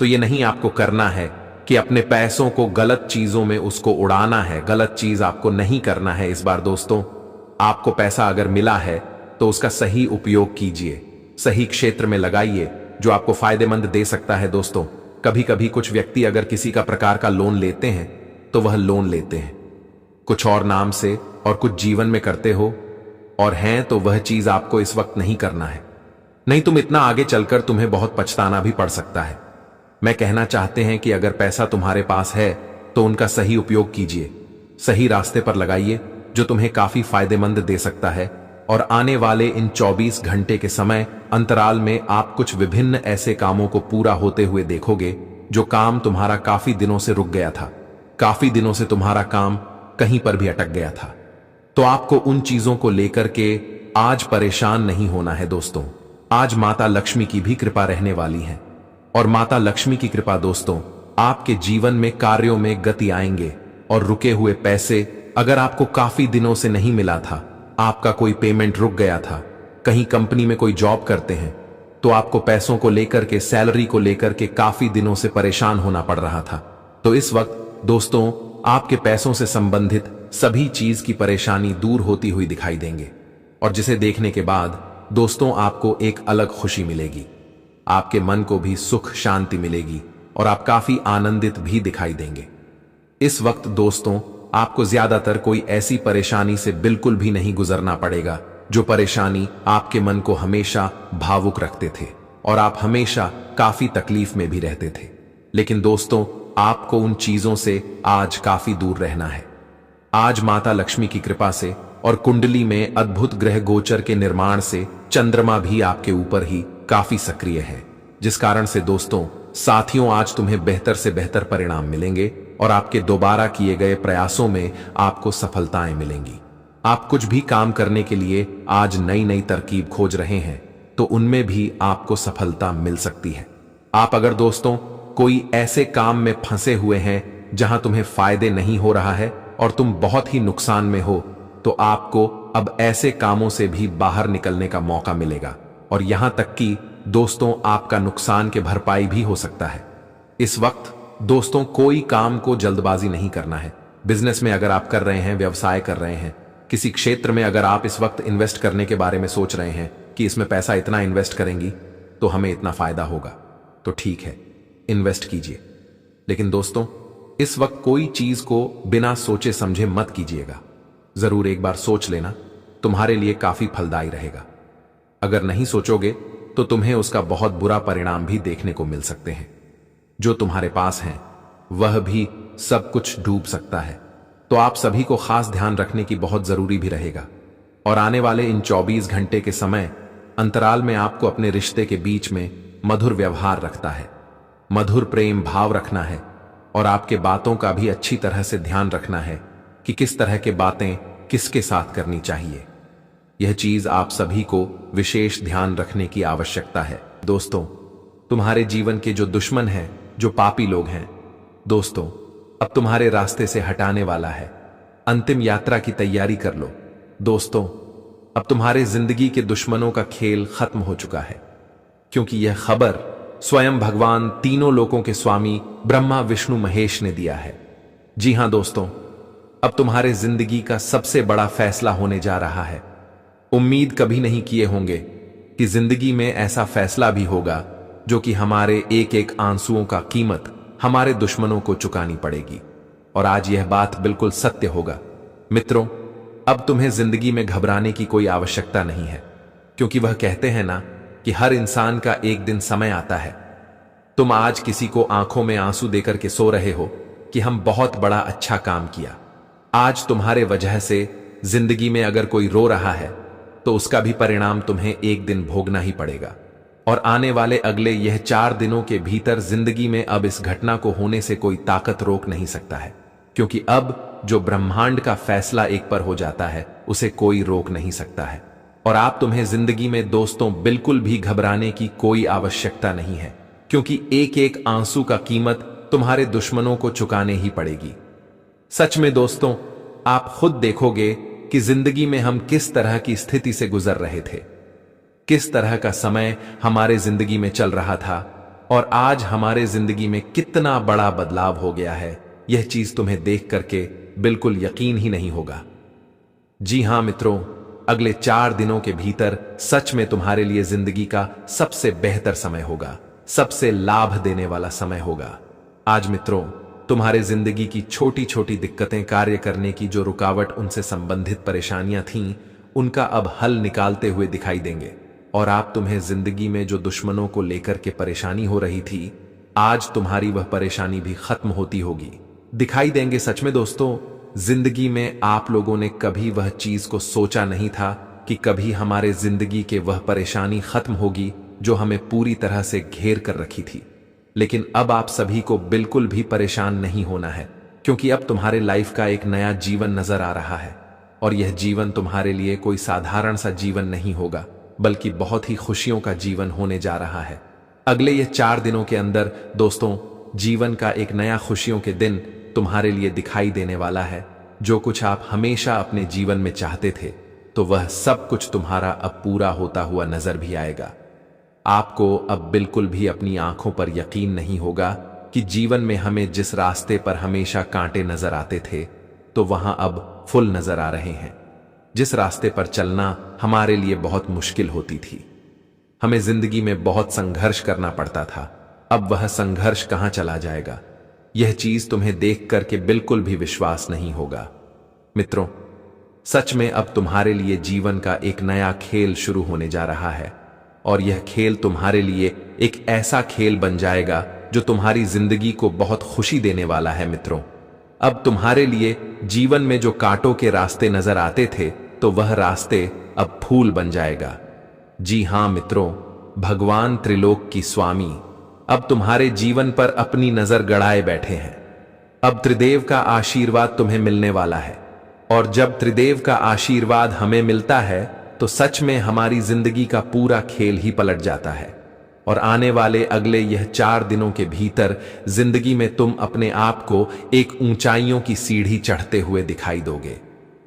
तो ये नहीं आपको करना है कि अपने पैसों को गलत चीजों में उसको उड़ाना है। गलत चीज आपको नहीं करना है। इस बार दोस्तों आपको पैसा अगर मिला है तो उसका सही उपयोग कीजिए, सही क्षेत्र में लगाइए जो आपको फायदेमंद दे सकता है। दोस्तों, कभी कभी कुछ व्यक्ति अगर किसी का प्रकार का लोन लेते हैं तो वह लोन लेते हैं कुछ और नाम से और कुछ जीवन में करते हो और हैं तो वह चीज आपको इस वक्त नहीं करना है, नहीं तुम इतना आगे चलकर तुम्हें बहुत पछताना भी पड़ सकता है। मैं कहना चाहते हैं कि अगर पैसा तुम्हारे पास है तो उनका सही उपयोग कीजिए, सही रास्ते पर लगाइए जो तुम्हें काफी फायदेमंद दे सकता है। और आने वाले इन 24 घंटे के समय अंतराल में आप कुछ विभिन्न ऐसे कामों को पूरा होते हुए देखोगे जो काम तुम्हारा काफी दिनों से रुक गया था, काफी दिनों से तुम्हारा काम कहीं पर भी अटक गया था। तो आपको उन चीजों को लेकर के आज परेशान नहीं होना है। दोस्तों, आज माता लक्ष्मी की भी कृपा रहने वाली है और माता लक्ष्मी की कृपा दोस्तों आपके जीवन में कार्यों में गति आएंगे और रुके हुए पैसे, अगर आपको काफी दिनों से नहीं मिला था, आपका कोई पेमेंट रुक गया था, कहीं कंपनी में कोई जॉब करते हैं तो आपको पैसों को लेकर के, सैलरी को लेकर के काफी दिनों से परेशान होना पड़ रहा था, तो इस वक्त दोस्तों आपके पैसों से संबंधित सभी चीज की परेशानी दूर होती हुई दिखाई देंगे और जिसे देखने के बाद दोस्तों आपको एक अलग खुशी मिलेगी, आपके मन को भी सुख शांति मिलेगी और आप काफी आनंदित भी दिखाई देंगे। इस वक्त दोस्तों आपको ज्यादातर कोई ऐसी परेशानी से बिल्कुल भी नहीं गुजरना पड़ेगा जो परेशानी आपके मन को हमेशा भावुक रखते थे और आप हमेशा काफी तकलीफ में भी रहते थे। लेकिन दोस्तों आपको उन चीजों से आज काफी दूर रहना है। आज माता लक्ष्मी की कृपा से और कुंडली में अद्भुत ग्रह गोचर के निर्माण से चंद्रमा भी आपके ऊपर ही काफी सक्रिय है, जिस कारण से दोस्तों साथियों आज तुम्हें बेहतर से बेहतर परिणाम मिलेंगे और आपके दोबारा किए गए प्रयासों में आपको सफलताएं मिलेंगी। आप कुछ भी काम करने के लिए आज नई नई तरकीब खोज रहे हैं तो उनमें भी आपको सफलता मिल सकती है। आप अगर दोस्तों कोई ऐसे काम में फंसे हुए हैं जहां तुम्हें फायदे नहीं हो रहा है और तुम बहुत ही नुकसान में हो, तो आपको अब ऐसे कामों से भी बाहर निकलने का मौका मिलेगा और यहां तक कि दोस्तों आपका नुकसान के भरपाई भी हो सकता है। इस वक्त दोस्तों कोई काम को जल्दबाजी नहीं करना है। बिजनेस में अगर आप कर रहे हैं, व्यवसाय कर रहे हैं, किसी क्षेत्र में अगर आप इस वक्त इन्वेस्ट करने के बारे में सोच रहे हैं कि इसमें पैसा इतना इन्वेस्ट करेंगी तो हमें इतना फायदा होगा, तो ठीक है, इन्वेस्ट कीजिए। लेकिन दोस्तों इस वक्त कोई चीज को बिना सोचे समझे मत कीजिएगा। जरूर एक बार सोच लेना, तुम्हारे लिए काफी फलदायी रहेगा। अगर नहीं सोचोगे तो तुम्हें उसका बहुत बुरा परिणाम भी देखने को मिल सकते हैं। जो तुम्हारे पास है वह भी सब कुछ डूब सकता है, तो आप सभी को खास ध्यान रखने की बहुत जरूरी भी रहेगा। और आने वाले इन 24 घंटे के समय अंतराल में आपको अपने रिश्ते के बीच में मधुर व्यवहार रखता है, मधुर प्रेम भाव रखना है और आपके बातों का भी अच्छी तरह से ध्यान रखना है कि किस तरह के बातें किसके साथ करनी चाहिए। यह चीज आप सभी को विशेष ध्यान रखने की आवश्यकता है। दोस्तों तुम्हारे जीवन के जो दुश्मन हैं, जो पापी लोग हैं, दोस्तों अब तुम्हारे रास्ते से हटाने वाला है। अंतिम यात्रा की तैयारी कर लो। दोस्तों अब तुम्हारे जिंदगी के दुश्मनों का खेल खत्म हो चुका है, क्योंकि यह खबर स्वयं भगवान तीनों लोकों के स्वामी ब्रह्मा विष्णु महेश ने दिया है। जी हां दोस्तों, अब तुम्हारे जिंदगी का सबसे बड़ा फैसला होने जा रहा है। उम्मीद कभी नहीं किए होंगे कि जिंदगी में ऐसा फैसला भी होगा जो कि हमारे एक एक आंसुओं का कीमत हमारे दुश्मनों को चुकानी पड़ेगी। और आज यह बात बिल्कुल सत्य होगा। मित्रों अब तुम्हें जिंदगी में घबराने की कोई आवश्यकता नहीं है, क्योंकि वह कहते हैं ना कि हर इंसान का एक दिन समय आता है। तुम आज किसी को आंखों में आंसू देकर के सो रहे हो कि हम बहुत बड़ा अच्छा काम किया। आज तुम्हारे वजह से जिंदगी में अगर कोई रो रहा है तो उसका भी परिणाम तुम्हें एक दिन भोगना ही पड़ेगा। और आने वाले अगले यह 4 दिनों के भीतर जिंदगी में अब इस घटना को होने से कोई ताकत रोक नहीं सकता है, क्योंकि अब जो ब्रह्मांड का फैसला एक पर हो जाता है उसे कोई रोक नहीं सकता है। और आप तुम्हें जिंदगी में दोस्तों बिल्कुल भी घबराने की कोई आवश्यकता नहीं है, क्योंकि एक एक आंसू का कीमत तुम्हारे दुश्मनों को चुकाने ही पड़ेगी। सच में दोस्तों आप खुद देखोगे कि जिंदगी में हम किस तरह की स्थिति से गुजर रहे थे, किस तरह का समय हमारे जिंदगी में चल रहा था और आज हमारे जिंदगी में कितना बड़ा बदलाव हो गया है। यह चीज तुम्हें देख करके बिल्कुल यकीन ही नहीं होगा। जी हां मित्रों, अगले 4 दिनों के भीतर सच में तुम्हारे लिए जिंदगी का सबसे बेहतर समय होगा, सबसे लाभ देने वाला समय होगा। आज मित्रों, तुम्हारे जिंदगी की छोटी छोटी दिक्कतें, कार्य करने की जो रुकावट, उनसे संबंधित परेशानियां थीं, उनका अब हल निकालते हुए दिखाई देंगे। और आप तुम्हें जिंदगी में जो दुश्मनों को लेकर के परेशानी हो रही थी, आज तुम्हारी वह परेशानी भी खत्म होती होगी, दिखाई देंगे। सच में दोस्तों, जिंदगी में आप लोगों ने कभी वह चीज को सोचा नहीं था कि कभी हमारे जिंदगी के वह परेशानी खत्म होगी जो हमें पूरी तरह से घेर कर रखी थी। लेकिन अब आप सभी को बिल्कुल भी परेशान नहीं होना है, क्योंकि अब तुम्हारे लाइफ का एक नया जीवन नजर आ रहा है। और यह जीवन तुम्हारे लिए कोई साधारण सा जीवन नहीं होगा, बल्कि बहुत ही खुशियों का जीवन होने जा रहा है। अगले ये 4 दिनों के अंदर दोस्तों, जीवन का एक नया खुशियों के दिन तुम्हारे लिए दिखाई देने वाला है। जो कुछ आप हमेशा अपने जीवन में चाहते थे, तो वह सब कुछ तुम्हारा अब पूरा होता हुआ नजर भी आएगा। आपको अब बिल्कुल भी अपनी आंखों पर यकीन नहीं होगा कि जीवन में हमें जिस रास्ते पर हमेशा कांटे नजर आते थे, तो वहां अब फूल नजर आ रहे हैं। जिस रास्ते पर चलना हमारे लिए बहुत मुश्किल होती थी, हमें जिंदगी में बहुत संघर्ष करना पड़ता था, अब वह संघर्ष कहां चला जाएगा, यह चीज तुम्हें देख करके बिल्कुल भी विश्वास नहीं होगा। मित्रों, सच में अब तुम्हारे लिए जीवन का एक नया खेल शुरू होने जा रहा है। और यह खेल तुम्हारे लिए एक ऐसा खेल बन जाएगा जो तुम्हारी जिंदगी को बहुत खुशी देने वाला है। मित्रों, अब तुम्हारे लिए जीवन में जो कांटों के रास्ते नजर आते थे, तो वह रास्ते अब फूल बन जाएगा। जी हां मित्रों, भगवान त्रिलोक की स्वामी अब तुम्हारे जीवन पर अपनी नजर गड़ाए बैठे हैं। अब त्रिदेव का आशीर्वाद तुम्हें मिलने वाला है। और जब त्रिदेव का आशीर्वाद हमें मिलता है, तो सच में हमारी जिंदगी का पूरा खेल ही पलट जाता है। और आने वाले अगले यह 4 दिनों के भीतर जिंदगी में तुम अपने आप को एक ऊंचाइयों की सीढ़ी चढ़ते हुए दिखाई दोगे।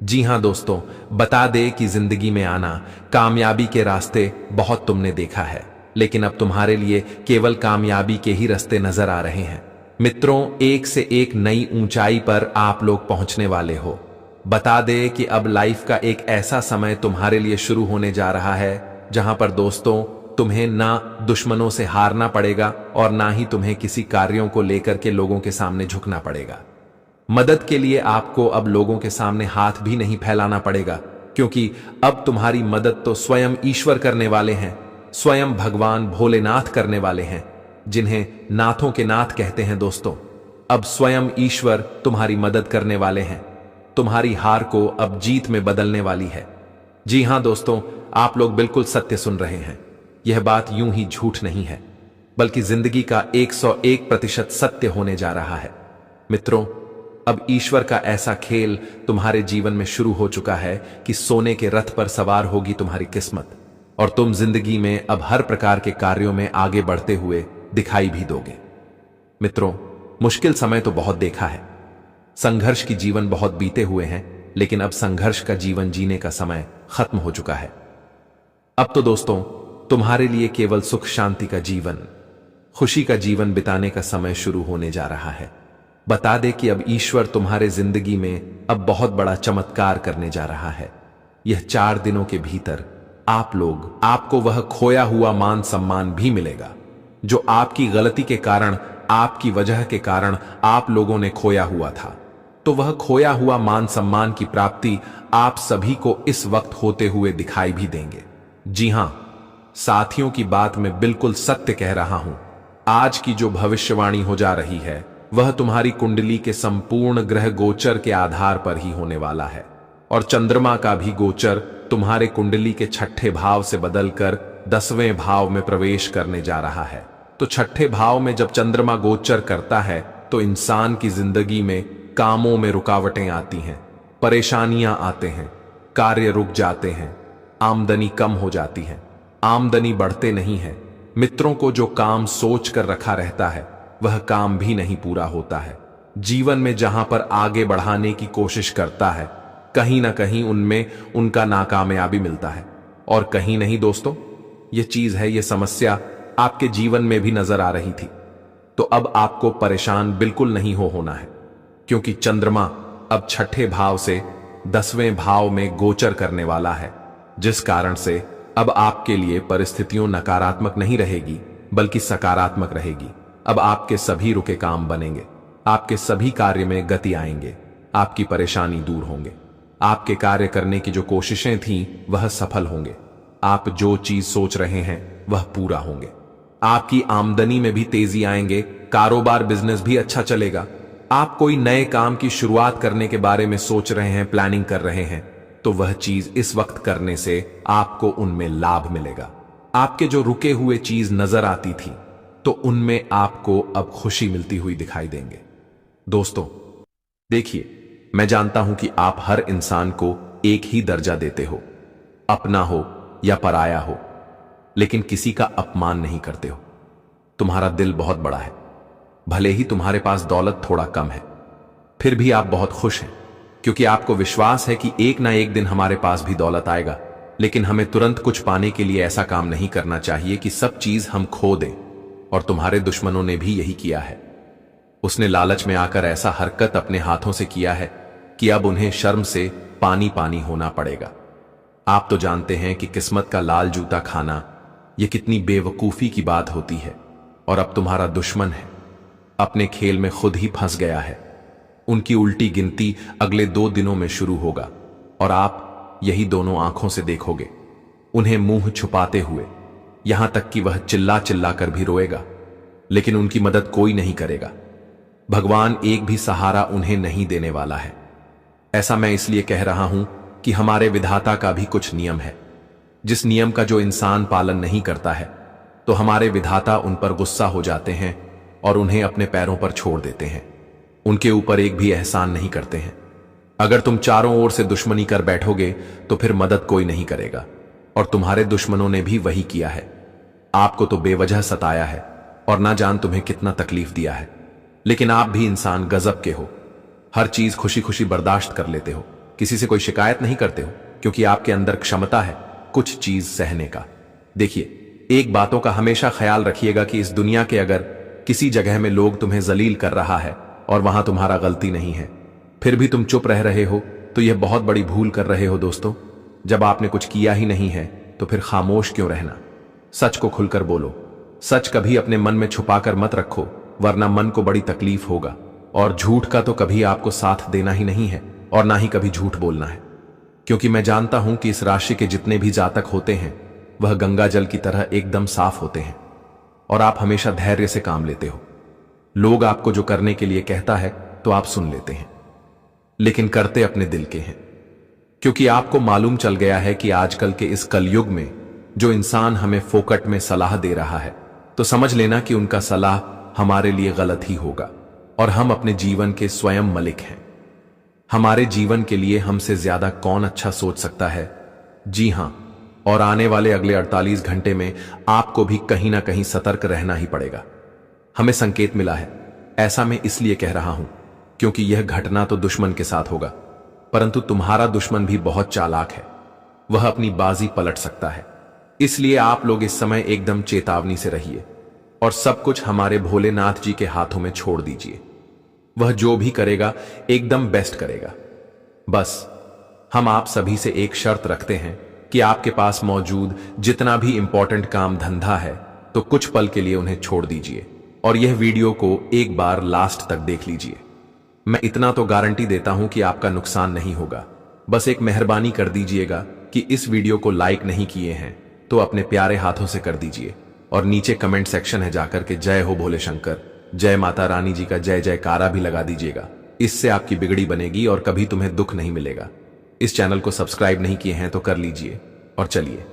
जी हां दोस्तों, बता दे कि जिंदगी में आना, कामयाबी के रास्ते बहुत तुमने देखा है, लेकिन अब तुम्हारे लिए केवल कामयाबी के ही रास्ते नजर आ रहे हैं। मित्रों, एक से एक नई ऊंचाई पर आप लोग पहुंचने वाले हो। बता दे कि अब लाइफ का एक ऐसा समय तुम्हारे लिए शुरू होने जा रहा है, जहां पर दोस्तों तुम्हें ना दुश्मनों से हारना पड़ेगा और ना ही तुम्हें किसी कार्यों को लेकर के लोगों के सामने झुकना पड़ेगा। मदद के लिए आपको अब लोगों के सामने हाथ भी नहीं फैलाना पड़ेगा, क्योंकि अब तुम्हारी मदद तो स्वयं ईश्वर करने वाले हैं, स्वयं भगवान भोलेनाथ करने वाले हैं, जिन्हें नाथों के नाथ कहते हैं। दोस्तों, अब स्वयं ईश्वर तुम्हारी मदद करने वाले हैं। तुम्हारी हार को अब जीत में बदलने वाली है। जी हां दोस्तों, आप लोग बिल्कुल सत्य सुन रहे हैं। यह बात यूं ही झूठ नहीं है, बल्कि जिंदगी का 101% सत्य होने जा रहा है। मित्रों, अब ईश्वर का ऐसा खेल तुम्हारे जीवन में शुरू हो चुका है कि सोने के रथ पर सवार होगी तुम्हारी किस्मत, और तुम जिंदगी में अब हर प्रकार के कार्यों में आगे बढ़ते हुए दिखाई भी दोगे। मित्रों, मुश्किल समय तो बहुत देखा है, संघर्ष की जीवन बहुत बीते हुए हैं, लेकिन अब संघर्ष का जीवन जीने का समय खत्म हो चुका है। अब तो दोस्तों तुम्हारे लिए केवल सुख शांति का जीवन, खुशी का जीवन बिताने का समय शुरू होने जा रहा है। बता दे कि अब ईश्वर तुम्हारे जिंदगी में अब बहुत बड़ा चमत्कार करने जा रहा है। यह 4 दिनों के भीतर आपको वह खोया हुआ मान सम्मान भी मिलेगा, जो आपकी गलती के कारण, आपकी वजह के कारण आप लोगों ने खोया हुआ था। तो वह खोया हुआ मान सम्मान की प्राप्ति आप सभी को इस वक्त होते हुए दिखाई भी देंगे। जी हां साथियों, की बात मैं बिल्कुल सत्य कह रहा हूं। आज की जो भविष्यवाणी हो जा रही है, वह तुम्हारी कुंडली के संपूर्ण ग्रह गोचर के आधार पर ही होने वाला है। और चंद्रमा का भी गोचर तुम्हारे कुंडली के 6ठे भाव से बदलकर 10वें भाव में प्रवेश करने जा रहा है। तो 6ठे भाव में जब चंद्रमा गोचर करता है, तो इंसान की जिंदगी में कामों में रुकावटें आती हैं, परेशानियां आते हैं, कार्य रुक जाते हैं, आमदनी कम हो जाती है, आमदनी बढ़ते नहीं है। मित्रों को जो काम सोच कर रखा रहता है, वह काम भी नहीं पूरा होता है। जीवन में जहां पर आगे बढ़ाने की कोशिश करता है, कहीं ना कहीं उनमें उनका नाकामयाबी मिलता है। और कहीं नहीं दोस्तों, यह चीज है, यह समस्या आपके जीवन में भी नजर आ रही थी। तो अब आपको परेशान बिल्कुल नहीं होना है, क्योंकि चंद्रमा अब 6ठे भाव से 10वें भाव में गोचर करने वाला है। जिस कारण से अब आपके लिए परिस्थितियों नकारात्मक नहीं रहेगी बल्कि सकारात्मक रहेगी। अब आपके सभी रुके काम बनेंगे, आपके सभी कार्य में गति आएंगे, आपकी परेशानी दूर होंगे, आपके कार्य करने की जो कोशिशें थीं वह सफल होंगे, आप जो चीज सोच रहे हैं वह पूरा होंगे, आपकी आमदनी में भी तेजी आएंगे, कारोबार बिजनेस भी अच्छा चलेगा। आप कोई नए काम की शुरुआत करने के बारे में सोच रहे हैं, प्लानिंग कर रहे हैं, तो वह चीज इस वक्त करने से आपको उनमें लाभ मिलेगा। आपके जो रुके हुए चीज नजर आती थी तो उनमें आपको अब खुशी मिलती हुई दिखाई देंगे। दोस्तों देखिए, मैं जानता हूं कि आप हर इंसान को एक ही दर्जा देते हो, अपना हो या पराया हो, लेकिन किसी का अपमान नहीं करते हो। तुम्हारा दिल बहुत बड़ा है, भले ही तुम्हारे पास दौलत थोड़ा कम है, फिर भी आप बहुत खुश हैं, क्योंकि आपको विश्वास है कि एक ना एक दिन हमारे पास भी दौलत आएगा। लेकिन हमें तुरंत कुछ पाने के लिए ऐसा काम नहीं करना चाहिए कि सब चीज हम खो दें, और तुम्हारे दुश्मनों ने भी यही किया है। उसने लालच में आकर ऐसा हरकत अपने हाथों से किया है कि अब उन्हें शर्म से पानी पानी होना पड़ेगा। आप तो जानते हैं कि किस्मत का लाल जूता खाना यह कितनी बेवकूफी की बात होती है, और अब तुम्हारा दुश्मन है, अपने खेल में खुद ही फंस गया है। उनकी उल्टी गिनती अगले 2 दिनों में शुरू होगा, और आप यही दोनों आंखों से देखोगे, उन्हें मुंह छुपाते हुए, यहां तक कि वह चिल्ला चिल्ला कर भी रोएगा, लेकिन उनकी मदद कोई नहीं करेगा। भगवान एक भी सहारा उन्हें नहीं देने वाला है। ऐसा मैं इसलिए कह रहा हूं कि हमारे विधाता का भी कुछ नियम है, जिस नियम का जो इंसान पालन नहीं करता है तो हमारे विधाता उन पर गुस्सा हो जाते हैं और उन्हें अपने पैरों पर छोड़ देते हैं, उनके ऊपर एक भी एहसान नहीं करते हैं। अगर तुम चारों ओर से दुश्मनी कर बैठोगे तो फिर मदद कोई नहीं करेगा, और तुम्हारे दुश्मनों ने भी वही किया है। आपको तो बेवजह सताया है और ना जान तुम्हें कितना तकलीफ दिया है, लेकिन आप भी इंसान गजब के हो। हर चीज खुशी खुशी बर्दाश्त कर लेते हो, किसी से कोई शिकायत नहीं करते हो, क्योंकि आपके अंदर क्षमता है कुछ चीज सहने का। देखिए, एक बातों का हमेशा ख्याल रखिएगा कि इस दुनिया के अगर किसी जगह में लोग तुम्हें जलील कर रहा है और वहां तुम्हारा गलती नहीं है, फिर भी तुम चुप रह रहे हो, तो यह बहुत बड़ी भूल कर रहे हो दोस्तों। जब आपने कुछ किया ही नहीं है तो फिर खामोश क्यों रहना? सच को खुलकर बोलो। सच कभी अपने मन में छुपाकर मत रखो, वरना मन को बड़ी तकलीफ होगा। और झूठ का तो कभी आपको साथ देना ही नहीं है, और ना ही कभी झूठ बोलना है, क्योंकि मैं जानता हूं कि इस राशि के जितने भी जातक होते हैं वह गंगा जल की तरह एकदम साफ होते हैं, और आप हमेशा धैर्य से काम लेते हो। लोग आपको जो करने के लिए कहता है तो आप सुन लेते हैं, लेकिन करते अपने दिल के हैं, क्योंकि आपको मालूम चल गया है कि आजकल के इस कलयुग में जो इंसान हमें फोकट में सलाह दे रहा है, तो समझ लेना कि उनका सलाह हमारे लिए गलत ही होगा, और हम अपने जीवन के स्वयं मलिक हैं। हमारे जीवन के लिए हमसे ज्यादा कौन अच्छा सोच सकता है? जी हां, और आने वाले अगले 48 घंटे में आपको भी कहीं ना कहीं सतर्क रहना ही पड़ेगा। हमें संकेत मिला है, ऐसा मैं इसलिए कह रहा हूं क्योंकि यह घटना तो दुश्मन के साथ होगा, परंतु तुम्हारा दुश्मन भी बहुत चालाक है, वह अपनी बाजी पलट सकता है। इसलिए आप लोग इस समय एकदम चेतावनी से रहिए और सब कुछ हमारे भोलेनाथ जी के हाथों में छोड़ दीजिए। वह जो भी करेगा एकदम बेस्ट करेगा। बस हम आप सभी से एक शर्त रखते हैं कि आपके पास मौजूद जितना भी इंपॉर्टेंट काम धंधा है तो कुछ पल के लिए उन्हें छोड़ दीजिए, और यह वीडियो को एक बार लास्ट तक देख लीजिए। मैं इतना तो गारंटी देता हूं कि आपका नुकसान नहीं होगा। बस एक मेहरबानी कर दीजिएगा कि इस वीडियो को लाइक नहीं किए हैं तो अपने प्यारे हाथों से कर दीजिए, और नीचे कमेंट सेक्शन है जाकर के जय हो भोले शंकर, जय माता रानी जी का जय जयकारा भी लगा दीजिएगा। इससे आपकी बिगड़ी बनेगी और कभी तुम्हें दुख नहीं मिलेगा। इस चैनल को सब्सक्राइब नहीं किए हैं तो कर लीजिए। और चलिए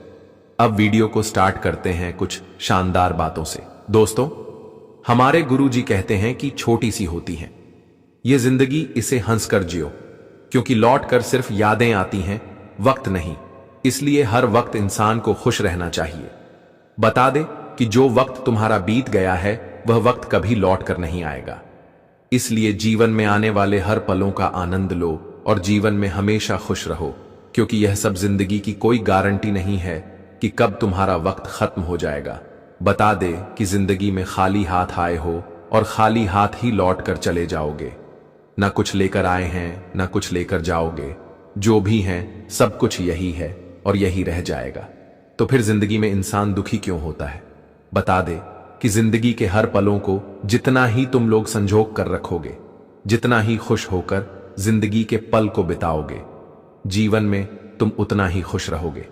अब वीडियो को स्टार्ट करते हैं कुछ शानदार बातों से। दोस्तों, हमारे गुरु जी कहते हैं कि छोटी सी होती है ये जिंदगी, इसे हंसकर जियो, क्योंकि लौट कर सिर्फ यादें आती हैं, वक्त नहीं। इसलिए हर वक्त इंसान को खुश रहना चाहिए। बता दे कि जो वक्त तुम्हारा बीत गया है वह वक्त कभी लौट कर नहीं आएगा। इसलिए जीवन में आने वाले हर पलों का आनंद लो और जीवन में हमेशा खुश रहो, क्योंकि यह सब जिंदगी की कोई गारंटी नहीं है कि कब तुम्हारा वक्त खत्म हो जाएगा। बता दे कि जिंदगी में खाली हाथ आए हो और खाली हाथ ही लौट कर चले जाओगे। ना कुछ लेकर आए हैं ना कुछ लेकर जाओगे, जो भी हैं सब कुछ यही है, और यही रह जाएगा। तो फिर जिंदगी में इंसान दुखी क्यों होता है? बता दे कि जिंदगी के हर पलों को जितना ही तुम लोग संजोग कर रखोगे, जितना ही खुश होकर जिंदगी के पल को बिताओगे, जीवन में तुम उतना ही खुश रहोगे।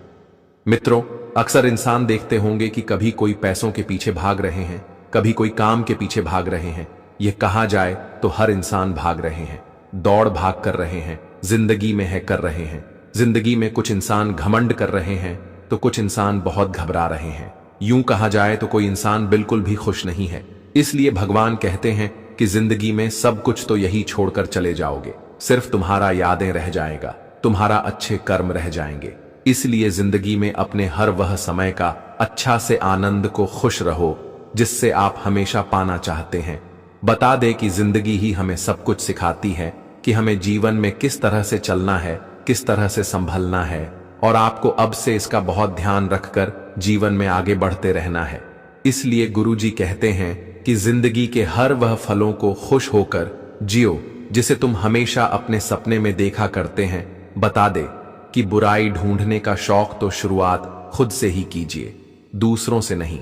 मित्रों, अक्सर इंसान देखते होंगे कि कभी कोई पैसों के पीछे भाग रहे हैं, कभी कोई काम के पीछे भाग रहे हैं। यह कहा जाए तो हर इंसान भाग रहे हैं, दौड़ भाग कर रहे हैं, जिंदगी में है कर रहे हैं। जिंदगी में कुछ इंसान घमंड कर रहे हैं तो कुछ इंसान बहुत घबरा रहे हैं। यूं कहा जाए तो कोई इंसान बिल्कुल भी खुश नहीं है। इसलिए भगवान कहते हैं कि जिंदगी में सब कुछ तो यही छोड़कर चले जाओगे, सिर्फ तुम्हारा यादें रह जाएगा, तुम्हारा अच्छे कर्म रह जाएंगे। इसलिए जिंदगी में अपने हर वह समय का अच्छा से आनंद को खुश रहो जिससे आप हमेशा पाना चाहते हैं। बता दे कि जिंदगी ही हमें सब कुछ सिखाती है कि हमें जीवन में किस तरह से चलना है, किस तरह से संभलना है, और आपको अब से इसका बहुत ध्यान रखकर जीवन में आगे बढ़ते रहना है। इसलिए गुरुजी कहते हैं कि जिंदगी के हर वह फलों को खुश होकर जियो जिसे तुम हमेशा अपने सपने में देखा करते हैं। बता दे कि बुराई ढूंढने का शौक तो शुरुआत खुद से ही कीजिए, दूसरों से नहीं।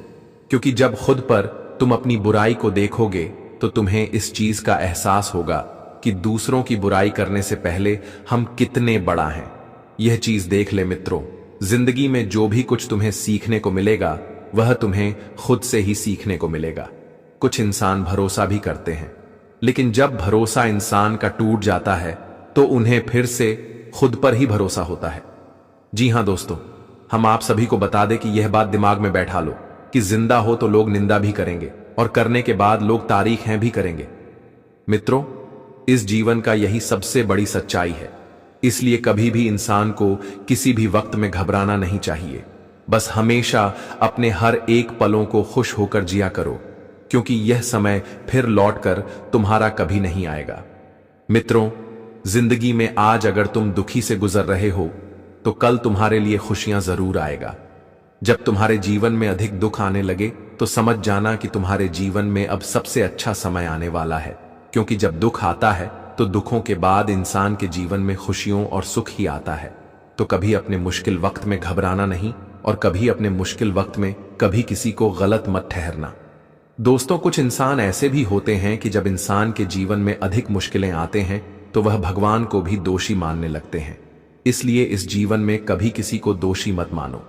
क्योंकि जब खुद पर तुम अपनी बुराई को देखोगे तो तुम्हें इस चीज का एहसास होगा कि दूसरों की बुराई करने से पहले हम कितने बड़ा हैं। यह चीज देख ले मित्रों, जिंदगी में जो भी कुछ तुम्हें सीखने को मिलेगा वह तुम्हें खुद से ही सीखने को मिलेगा। कुछ इंसान भरोसा भी करते हैं, लेकिन जब भरोसा इंसान का टूट जाता है तो उन्हें फिर से खुद पर ही भरोसा होता है। जी हां दोस्तों, हम आप सभी को बता दें कि यह बात दिमाग में बैठा लो कि जिंदा हो तो लोग निंदा भी करेंगे और करने के बाद लोग तारीखें भी करेंगे। मित्रों, इस जीवन का यही सबसे बड़ी सच्चाई है। इसलिए कभी भी इंसान को किसी भी वक्त में घबराना नहीं चाहिए। बस हमेशा अपने हर एक पलों को खुश होकर जिया करो, क्योंकि यह समय फिर लौटकर तुम्हारा कभी नहीं आएगा। मित्रों, जिंदगी में आज अगर तुम दुखी से गुजर रहे हो तो कल तुम्हारे लिए खुशियां जरूर आएगा। जब तुम्हारे जीवन में अधिक दुख आने लगे तो समझ जाना कि तुम्हारे जीवन में अब सबसे अच्छा समय आने वाला है। क्योंकि जब दुख आता है तो दुखों के बाद इंसान के जीवन में खुशियों और सुख ही आता है। तो कभी अपने मुश्किल वक्त में घबराना नहीं और कभी अपने मुश्किल वक्त में कभी किसी को गलत मत ठहरना। दोस्तों, कुछ इंसान ऐसे भी होते हैं कि जब इंसान के जीवन में अधिक मुश्किलें आते हैं तो वह भगवान को भी दोषी मानने लगते हैं। इसलिए इस जीवन में कभी किसी को दोषी मत मानो।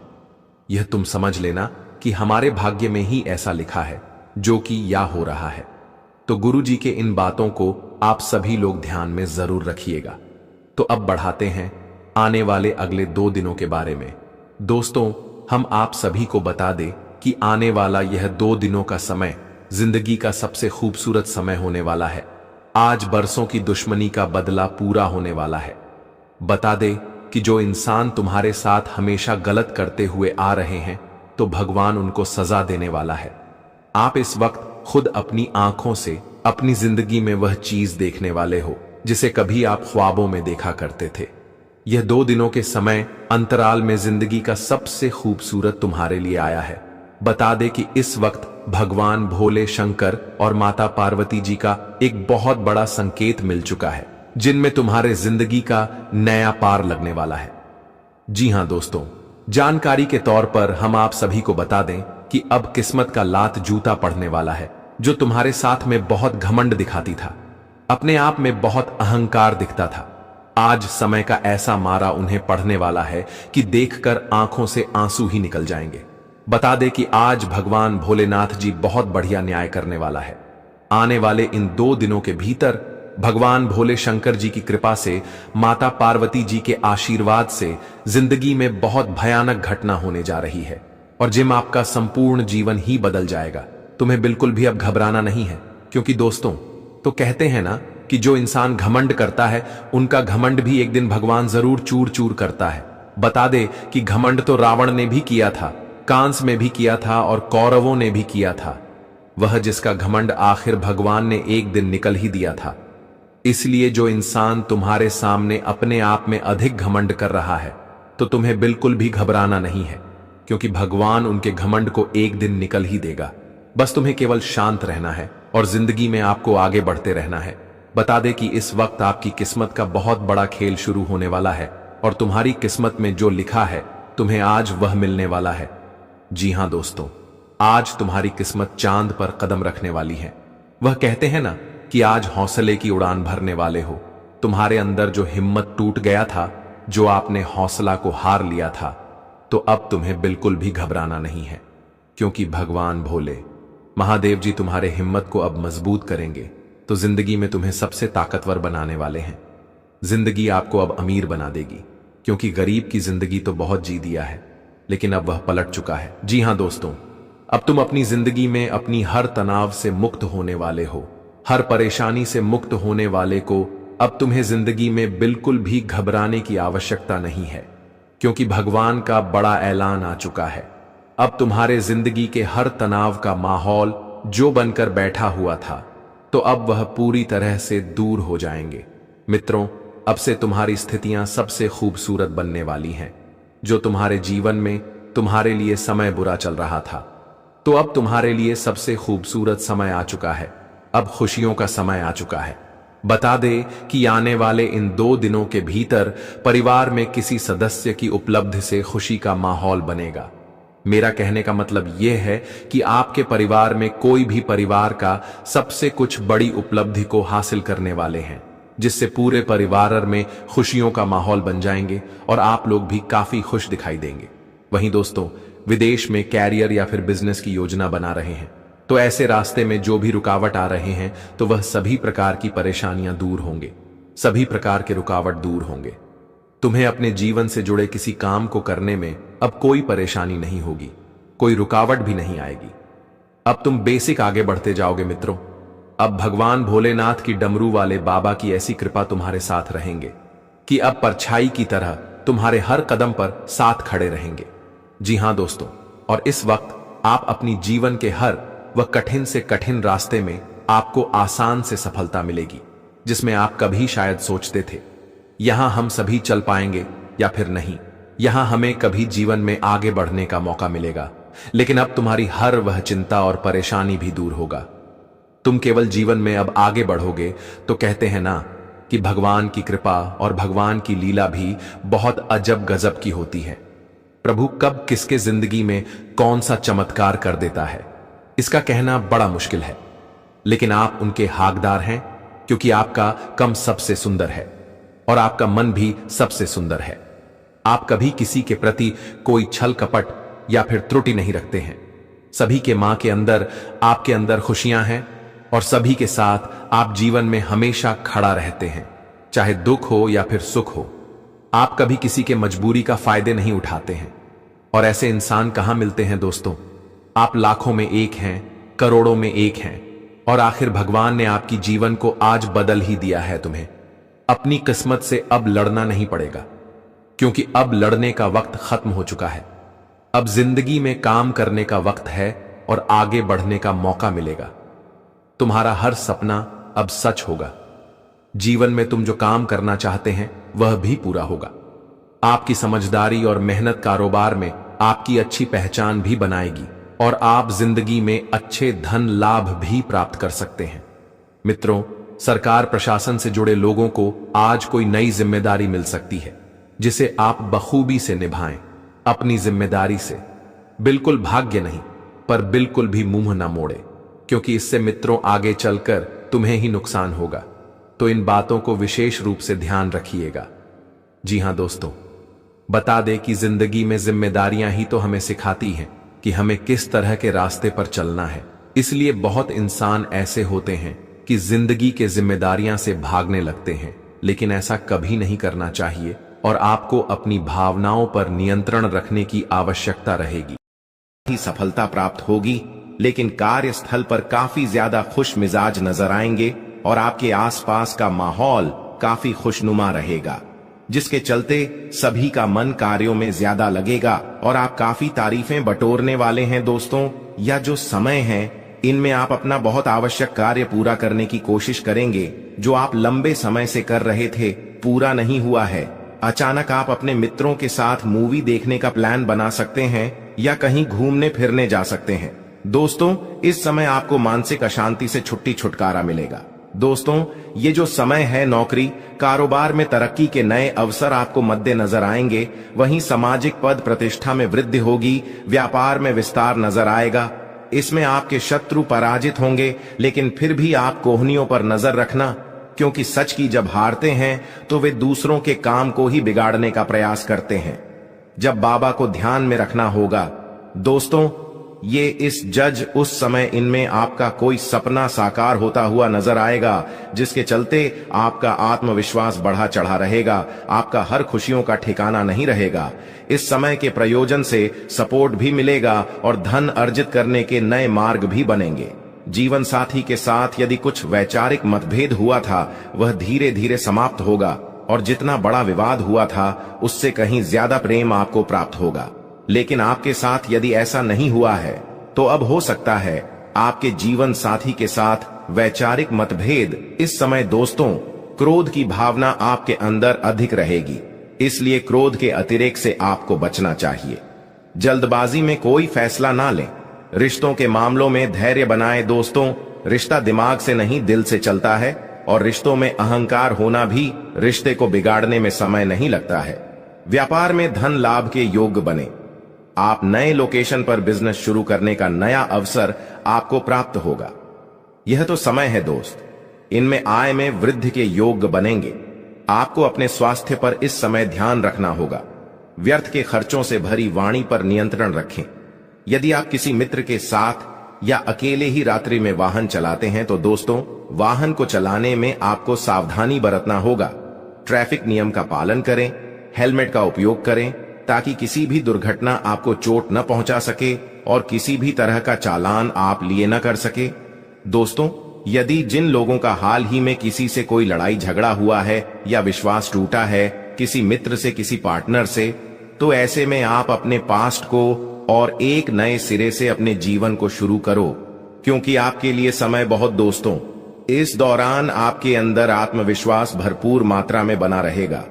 यह तुम समझ लेना कि हमारे भाग्य में ही ऐसा लिखा है जो कि या हो रहा है। तो गुरु जी के इन बातों को आप सभी लोग ध्यान में जरूर रखिएगा। तो अब बढ़ाते हैं आने वाले अगले 2 दिनों के बारे में। दोस्तों, हम आप सभी को बता दें कि आने वाला यह 2 दिनों का समय जिंदगी का सबसे खूबसूरत समय होने वाला है। आज बरसों की दुश्मनी का बदला पूरा होने वाला है। बता दे कि जो इंसान तुम्हारे साथ हमेशा गलत करते हुए आ रहे हैं तो भगवान उनको सजा देने वाला है। आप इस वक्त खुद अपनी आंखों से अपनी जिंदगी में वह चीज देखने वाले हो जिसे कभी आप ख्वाबों में देखा करते थे। यह 2 दिनों के समय अंतराल में जिंदगी का सबसे खूबसूरत तुम्हारे लिए आया है। बता दे कि इस वक्त भगवान भोले शंकर और माता पार्वती जी का एक बहुत बड़ा संकेत मिल चुका है, जिनमें तुम्हारे जिंदगी का नया पार लगने वाला है। जी हां दोस्तों, जानकारी के तौर पर हम आप सभी को बता दें कि अब किस्मत का लात जूता पड़ने वाला है। जो तुम्हारे साथ में बहुत घमंड दिखाती था, अपने आप में बहुत अहंकार दिखता था, आज समय का ऐसा मारा उन्हें पढ़ने वाला है कि देखकर आंखों से आंसू ही निकल जाएंगे। बता दे कि आज भगवान भोलेनाथ जी बहुत बढ़िया न्याय करने वाला है। आने वाले इन 2 दिनों के भीतर भगवान भोले शंकर जी की कृपा से, माता पार्वती जी के आशीर्वाद से जिंदगी में बहुत भयानक घटना होने जा रही है और जिम आपका संपूर्ण जीवन ही बदल जाएगा। तुम्हें बिल्कुल भी अब घबराना नहीं है, क्योंकि दोस्तों, तो कहते हैं ना कि जो इंसान घमंड करता है उनका घमंड भी एक दिन भगवान जरूर चूर चूर करता है। बता दे कि घमंड तो रावण ने भी किया था, कांस में भी किया था और कौरवों ने भी किया था। वह जिसका घमंड आखिर भगवान ने एक दिन निकल ही दिया था। इसलिए जो इंसान तुम्हारे सामने अपने आप में अधिक घमंड कर रहा है तो तुम्हें बिल्कुल भी घबराना नहीं है, क्योंकि भगवान उनके घमंड को एक दिन निकल ही देगा। बस तुम्हें केवल शांत रहना है और जिंदगी में आपको आगे बढ़ते रहना है। बता दे कि इस वक्त आपकी किस्मत का बहुत बड़ा खेल शुरू होने वाला है और तुम्हारी किस्मत में जो लिखा है तुम्हें आज वह मिलने वाला है। जी हां दोस्तों, आज तुम्हारी किस्मत चांद पर कदम रखने वाली है। वह कहते हैं ना कि आज हौसले की उड़ान भरने वाले हो। तुम्हारे अंदर जो हिम्मत टूट गया था, जो आपने हौसला को हार लिया था, तो अब तुम्हें बिल्कुल भी घबराना नहीं है, क्योंकि भगवान भोले महादेव जी तुम्हारे हिम्मत को अब मजबूत करेंगे। तो जिंदगी में तुम्हें सबसे ताकतवर बनाने वाले हैं। जिंदगी आपको अब अमीर बना देगी, क्योंकि गरीब की जिंदगी तो बहुत जी दिया है, लेकिन अब वह पलट चुका है। जी हां दोस्तों, अब तुम अपनी जिंदगी में अपनी हर तनाव से मुक्त होने वाले हो, हर परेशानी से मुक्त होने वाले को अब तुम्हें जिंदगी में बिल्कुल भी घबराने की आवश्यकता नहीं है, क्योंकि भगवान का बड़ा ऐलान आ चुका है। अब तुम्हारे जिंदगी के हर तनाव का माहौल जो बनकर बैठा हुआ था, तो अब वह पूरी तरह से दूर हो जाएंगे। मित्रों, अब से तुम्हारी स्थितियां सबसे खूबसूरत बनने वाली हैं। जो तुम्हारे जीवन में तुम्हारे लिए समय बुरा चल रहा था, तो अब तुम्हारे लिए सबसे खूबसूरत समय आ चुका है। अब खुशियों का समय आ चुका है। बता दे कि आने वाले इन 2 दिनों के भीतर परिवार में किसी सदस्य की उपलब्धि से खुशी का माहौल बनेगा। मेरा कहने का मतलब यह है कि आपके परिवार में कोई भी परिवार का सबसे कुछ बड़ी उपलब्धि को हासिल करने वाले हैं, जिससे पूरे परिवार में खुशियों का माहौल बन जाएंगे और आप लोग भी काफी खुश दिखाई देंगे। वहीं दोस्तों, विदेश में कैरियर या फिर बिजनेस की योजना बना रहे हैं, तो ऐसे रास्ते में जो भी रुकावट आ रहे हैं, तो वह सभी प्रकार की परेशानियां दूर होंगे, सभी प्रकार के रुकावट दूर होंगे। तुम्हें अपने जीवन से जुड़े किसी काम को करने में अब कोई परेशानी नहीं होगी, कोई रुकावट भी नहीं आएगी। अब तुम बेसिक आगे बढ़ते जाओगे मित्रों। अब भगवान भोलेनाथ की डमरू वाले बाबा की ऐसी कृपा तुम्हारे साथ रहेंगे कि अब परछाई की तरह तुम्हारे हर कदम पर साथ खड़े रहेंगे। जी हां दोस्तों, और इस वक्त आप अपनी जीवन के हर वह कठिन से कठिन रास्ते में आपको आसान से सफलता मिलेगी, जिसमें आप कभी शायद सोचते थे यहां हम सभी चल पाएंगे या फिर नहीं, यहां हमें कभी जीवन में आगे बढ़ने का मौका मिलेगा। लेकिन अब तुम्हारी हर वह चिंता और परेशानी भी दूर होगा। तुम केवल जीवन में अब आगे बढ़ोगे। तो कहते हैं ना कि भगवान की कृपा और भगवान की लीला भी बहुत अजब गजब की होती है। प्रभु कब किसके जिंदगी में कौन सा चमत्कार कर देता है, इसका कहना बड़ा मुश्किल है, लेकिन आप उनके हकदार हैं, क्योंकि आपका कम सबसे सुंदर है और आपका मन भी सबसे सुंदर है। आप कभी किसी के प्रति कोई छल कपट या फिर त्रुटि नहीं रखते हैं। सभी के मां के अंदर आपके अंदर खुशियां हैं और सभी के साथ आप जीवन में हमेशा खड़ा रहते हैं, चाहे दुख हो या फिर सुख हो। आप कभी किसी के मजबूरी का फायदे नहीं उठाते हैं। और ऐसे इंसान कहां मिलते हैं दोस्तों? आप लाखों में एक हैं, करोड़ों में एक हैं, और आखिर भगवान ने आपकी जीवन को आज बदल ही दिया है। तुम्हें अपनी किस्मत से अब लड़ना नहीं पड़ेगा, क्योंकि अब लड़ने का वक्त खत्म हो चुका है। अब जिंदगी में काम करने का वक्त है और आगे बढ़ने का मौका मिलेगा। तुम्हारा हर सपना अब सच होगा। जीवन में तुम जो काम करना चाहते हैं वह भी पूरा होगा। आपकी समझदारी और मेहनत कारोबार में आपकी अच्छी पहचान भी बनाएगी और आप जिंदगी में अच्छे धन लाभ भी प्राप्त कर सकते हैं। मित्रों, सरकार प्रशासन से जुड़े लोगों को आज कोई नई जिम्मेदारी मिल सकती है, जिसे आप बखूबी से निभाएं। अपनी जिम्मेदारी से बिल्कुल भाग्य नहीं, पर बिल्कुल भी मुंह न मोड़े, क्योंकि इससे मित्रों आगे चलकर तुम्हें ही नुकसान होगा। तो इन बातों को विशेष रूप से ध्यान रखिएगा। जी हां दोस्तों, बता दें कि जिंदगी में जिम्मेदारियां ही तो हमें सिखाती हैं कि हमें किस तरह के रास्ते पर चलना है। इसलिए बहुत इंसान ऐसे होते हैं कि जिंदगी के जिम्मेदारियां से भागने लगते हैं, लेकिन ऐसा कभी नहीं करना चाहिए और आपको अपनी भावनाओं पर नियंत्रण रखने की आवश्यकता रहेगी। ही सफलता प्राप्त होगी, लेकिन कार्यस्थल पर काफी ज्यादा खुश मिजाज नजर आएंगे और आपके आसपास का माहौल काफी खुशनुमा रहेगा, जिसके चलते सभी का मन कार्यों में ज्यादा लगेगा और आप काफी तारीफें बटोरने वाले हैं दोस्तों। या जो समय है, इनमें आप अपना बहुत आवश्यक कार्य पूरा करने की कोशिश करेंगे, जो आप लंबे समय से कर रहे थे, पूरा नहीं हुआ है। अचानक आप अपने मित्रों के साथ मूवी देखने का प्लान बना सकते हैं या कहीं घूमने फिरने जा सकते हैं। दोस्तों, इस समय आपको मानसिक अशांति से छुट्टी छुटकारा मिलेगा। दोस्तों, ये जो समय है, नौकरी कारोबार में तरक्की के नए अवसर आपको मद्देनजर आएंगे। वहीं सामाजिक पद प्रतिष्ठा में वृद्धि होगी, व्यापार में विस्तार नजर आएगा। इसमें आपके शत्रु पराजित होंगे, लेकिन फिर भी आप कोहनियों पर नजर रखना, क्योंकि सच की जब हारते हैं तो वे दूसरों के काम को ही बिगाड़ने का प्रयास करते हैं। जब बाबा को ध्यान में रखना होगा। दोस्तों, ये इस जज उस समय इनमें आपका कोई सपना साकार होता हुआ नजर आएगा, जिसके चलते आपका आत्मविश्वास बढ़ा चढ़ा रहेगा, आपका हर खुशियों का ठिकाना नहीं रहेगा। इस समय के प्रयोजन से सपोर्ट भी मिलेगा और धन अर्जित करने के नए मार्ग भी बनेंगे। जीवन साथी के साथ यदि कुछ वैचारिक मतभेद हुआ था, वह धीरे धीरे समाप्त होगा और जितना बड़ा विवाद हुआ था, उससे कहीं ज्यादा प्रेम आपको प्राप्त होगा। लेकिन आपके साथ यदि ऐसा नहीं हुआ है, तो अब हो सकता है आपके जीवन साथी के साथ वैचारिक मतभेद। इस समय दोस्तों, क्रोध की भावना आपके अंदर अधिक रहेगी, इसलिए क्रोध के अतिरेक से आपको बचना चाहिए। जल्दबाजी में कोई फैसला ना लें। रिश्तों के मामलों में धैर्य बनाएं। दोस्तों, रिश्ता दिमाग से नहीं, दिल से चलता है, और रिश्तों में अहंकार होना भी रिश्ते को बिगाड़ने में समय नहीं लगता है। व्यापार में धन लाभ के योग्य बने। आप नए लोकेशन पर बिजनेस शुरू करने का नया अवसर आपको प्राप्त होगा। यह तो समय है दोस्त, इनमें आय में वृद्धि के योग्य बनेंगे। आपको अपने स्वास्थ्य पर इस समय ध्यान रखना होगा। व्यर्थ के खर्चों से भरी वाणी पर नियंत्रण रखें। यदि आप किसी मित्र के साथ या अकेले ही रात्रि में वाहन चलाते हैं, तो दोस्तों, वाहन को चलाने में आपको सावधानी बरतना होगा। ट्रैफिक नियम का पालन करें, हेलमेट का उपयोग करें, ताकि किसी भी दुर्घटना आपको चोट न पहुंचा सके और किसी भी तरह का चालान आप लिए न कर सके। दोस्तों, यदि जिन लोगों का हाल ही में किसी से कोई लड़ाई झगड़ा हुआ है या विश्वास टूटा है, किसी मित्र से, किसी पार्टनर से, तो ऐसे में आप अपने पास्ट को और एक नए सिरे से अपने जीवन को शुरू करो, क्योंकि आपके लिए समय बहुत दोस्तों, इस दौरान आपके अंदर आत्मविश्वास भरपूर मात्रा में बना रहेगा।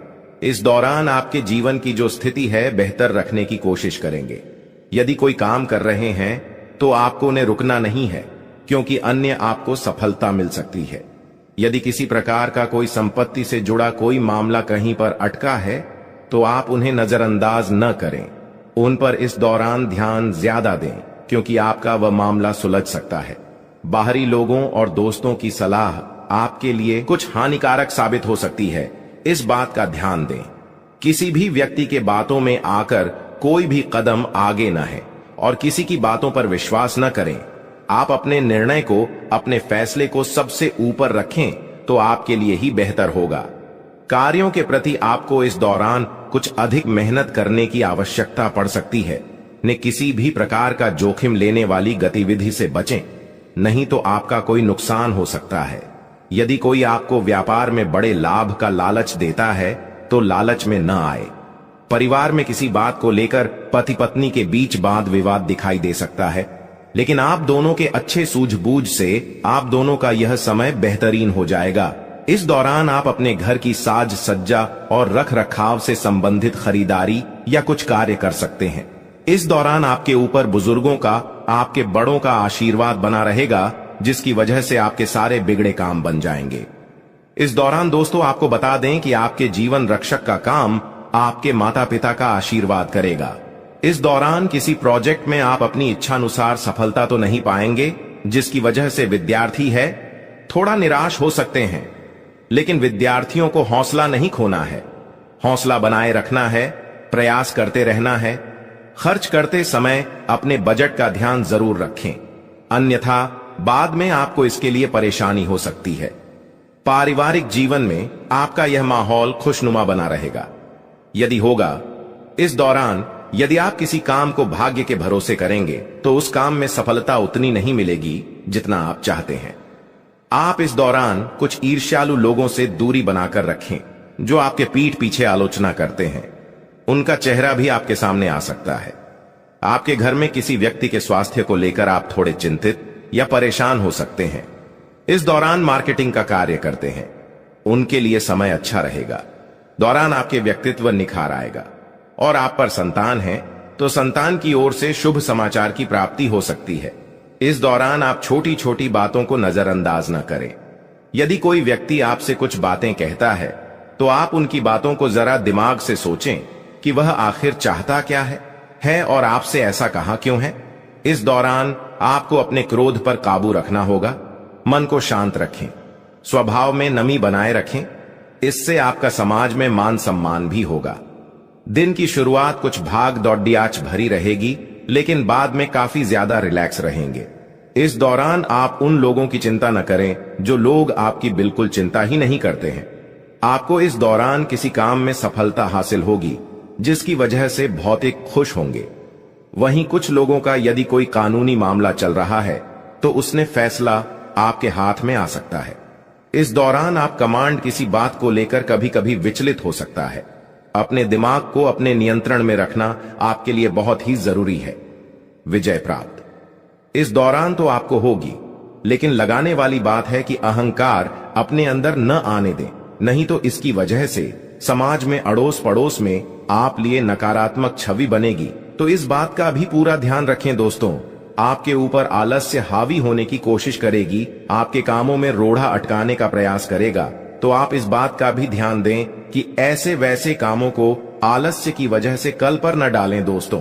इस दौरान आपके जीवन की जो स्थिति है, बेहतर रखने की कोशिश करेंगे। यदि कोई काम कर रहे हैं, तो आपको उन्हें रुकना नहीं है, क्योंकि अन्य आपको सफलता मिल सकती है। यदि किसी प्रकार का कोई संपत्ति से जुड़ा कोई मामला कहीं पर अटका है, तो आप उन्हें नजरअंदाज न करें। उन पर इस दौरान ध्यान ज्यादा दें, क्योंकि आपका वह मामला सुलझ सकता है। बाहरी लोगों और दोस्तों की सलाह आपके लिए कुछ हानिकारक साबित हो सकती है, इस बात का ध्यान दें। किसी भी व्यक्ति के बातों में आकर कोई भी कदम आगे न है और किसी की बातों पर विश्वास न करें। आप अपने निर्णय को, अपने फैसले को सबसे ऊपर रखें, तो आपके लिए ही बेहतर होगा। कार्यों के प्रति आपको इस दौरान कुछ अधिक मेहनत करने की आवश्यकता पड़ सकती है। ने किसी भी प्रकार का जोखिम लेने वाली गतिविधि से बचें, नहीं तो आपका कोई नुकसान हो सकता है। यदि कोई आपको व्यापार में बड़े लाभ का लालच देता है, तो लालच में न आए। परिवार में किसी बात को लेकर पति पत्नी के बीच वाद विवाद दिखाई दे सकता है, लेकिन आप दोनों के अच्छे सूझबूझ से आप दोनों का यह समय बेहतरीन हो जाएगा। इस दौरान आप अपने घर की साज सज्जा और रख रखाव से संबंधित खरीदारी या कुछ कार्य कर सकते हैं। इस दौरान आपके ऊपर बुजुर्गों का, आपके बड़ों का आशीर्वाद बना रहेगा, जिसकी वजह से आपके सारे बिगड़े काम बन जाएंगे। इस दौरान दोस्तों, आपको बता दें कि आपके जीवन रक्षक का काम आपके माता पिता का आशीर्वाद करेगा। इस दौरान किसी प्रोजेक्ट में आप अपनी इच्छानुसार सफलता तो नहीं पाएंगे, जिसकी वजह से विद्यार्थी है थोड़ा निराश हो सकते हैं, लेकिन विद्यार्थियों को हौसला नहीं खोना है। हौसला बनाए रखना है, प्रयास करते रहना है। खर्च करते समय अपने बजट का ध्यान जरूर रखें, अन्यथा बाद में आपको इसके लिए परेशानी हो सकती है। पारिवारिक जीवन में आपका यह माहौल खुशनुमा बना रहेगा। यदि होगा, इस दौरान यदि आप किसी काम को भाग्य के भरोसे करेंगे, तो उस काम में सफलता उतनी नहीं मिलेगी जितना आप चाहते हैं। आप इस दौरान कुछ ईर्ष्यालु लोगों से दूरी बनाकर रखें, जो आपके पीठ पीछे आलोचना करते हैं। उनका चेहरा भी आपके सामने आ सकता है। आपके घर में किसी व्यक्ति के स्वास्थ्य को लेकर आप थोड़े चिंतित या परेशान हो सकते हैं। इस दौरान मार्केटिंग का कार्य करते हैं, उनके लिए समय अच्छा रहेगा। दौरान आपके व्यक्तित्व निखार आएगा। और आप पर संतान है, तो संतान की ओर से शुभ समाचार की प्राप्ति हो सकती है। इस दौरान आप छोटी छोटी बातों को नजरअंदाज न करें। यदि कोई व्यक्ति आपसे कुछ बातें कहता है तो आप उनकी बातों को जरा दिमाग से सोचें कि वह आखिर चाहता क्या है और आपसे ऐसा कहा क्यों है। इस दौरान आपको अपने क्रोध पर काबू रखना होगा। मन को शांत रखें, स्वभाव में नमी बनाए रखें, इससे आपका समाज में मान सम्मान भी होगा। दिन की शुरुआत कुछ भाग दौड़ियाच भरी रहेगी, लेकिन बाद में काफी ज्यादा रिलैक्स रहेंगे। इस दौरान आप उन लोगों की चिंता न करें जो लोग आपकी बिल्कुल चिंता ही नहीं करते हैं। आपको इस दौरान किसी काम में सफलता हासिल होगी, जिसकी वजह से भौतिक खुश होंगे। वहीं कुछ लोगों का यदि कोई कानूनी मामला चल रहा है तो उसने फैसला आपके हाथ में आ सकता है। इस दौरान आप कमांड किसी बात को लेकर कभी कभी विचलित हो सकता है। अपने दिमाग को अपने नियंत्रण में रखना आपके लिए बहुत ही जरूरी है। विजय प्राप्त इस दौरान तो आपको होगी, लेकिन लगाने वाली बात है कि अहंकार अपने अंदर न आने दें, नहीं तो इसकी वजह से समाज में अड़ोस पड़ोस में आप लिए नकारात्मक छवि बनेगी। तो इस बात का भी पूरा ध्यान रखें दोस्तों। आपके ऊपर आलस्य हावी होने की कोशिश करेगी, आपके कामों में रोड़ा अटकाने का प्रयास करेगा। तो आप इस बात का भी ध्यान दें कि ऐसे वैसे कामों को आलस्य की वजह से कल पर न डालें दोस्तों।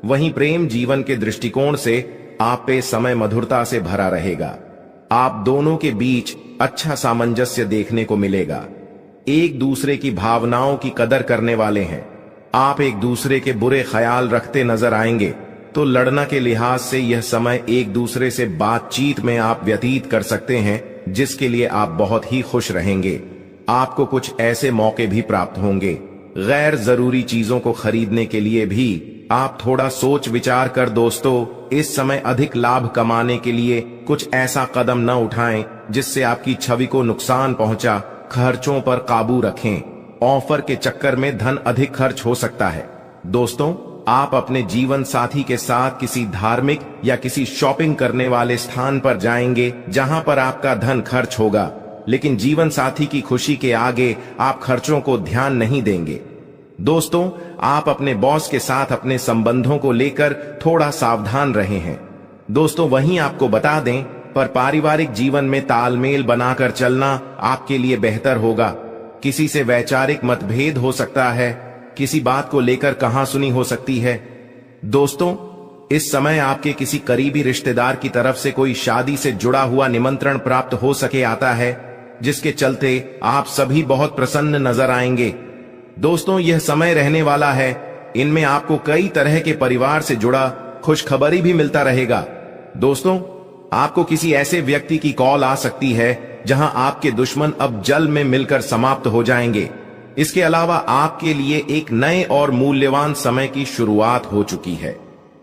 वहीं प्रेम जीवन के दृष्टिकोण से आप पे समय मधुरता से भरा रहेगा। आप दोनों के बीच अच्छा सामंजस्य देखने को मिलेगा। एक दूसरे की भावनाओं की कदर करने वाले हैं। आप एक दूसरे के बुरे ख्याल रखते नजर आएंगे, तो लड़ना के लिहाज से यह समय एक दूसरे से बातचीत में आप व्यतीत कर सकते हैं, जिसके लिए आप बहुत ही खुश रहेंगे। आपको कुछ ऐसे मौके भी प्राप्त होंगे। गैर जरूरी चीजों को खरीदने के लिए भी आप थोड़ा सोच विचार कर दोस्तों इस समय अधिक लाभ कमाने के लिए कुछ ऐसा कदम न उठाएं जिससे आपकी छवि को नुकसान पहुंचा। खर्चों पर काबू रखें। ऑफर के चक्कर में धन अधिक खर्च हो सकता है। दोस्तों, आप अपने जीवन साथी के साथ किसी धार्मिक या किसी शॉपिंग करने वाले स्थान पर जाएंगे जहां पर आपका धन खर्च होगा, लेकिन जीवन साथी की खुशी के आगे आप खर्चों को ध्यान नहीं देंगे। दोस्तों, आप अपने बॉस के साथ अपने संबंधों को लेकर थोड़ा सावधान रहे हैं। दोस्तों, वहीं आपको बता दें, पर पारिवारिक जीवन में तालमेल बनाकर चलना आपके लिए बेहतर होगा। किसी से वैचारिक मतभेद हो सकता है, किसी बात को लेकर कहासुनी हो सकती है। दोस्तों, इस समय आपके किसी करीबी रिश्तेदार की तरफ से कोई शादी से जुड़ा हुआ निमंत्रण प्राप्त हो सके आता है, जिसके चलते आप सभी बहुत प्रसन्न नजर आएंगे। दोस्तों, यह समय रहने वाला है। इनमें आपको कई तरह के परिवार से जुड़ा खुशखबरी भी मिलता रहेगा। दोस्तों, आपको किसी ऐसे व्यक्ति की कॉल आ सकती है जहां आपके दुश्मन अब जल में मिलकर समाप्त हो जाएंगे। इसके अलावा आपके लिए एक नए और मूल्यवान समय की शुरुआत हो चुकी है।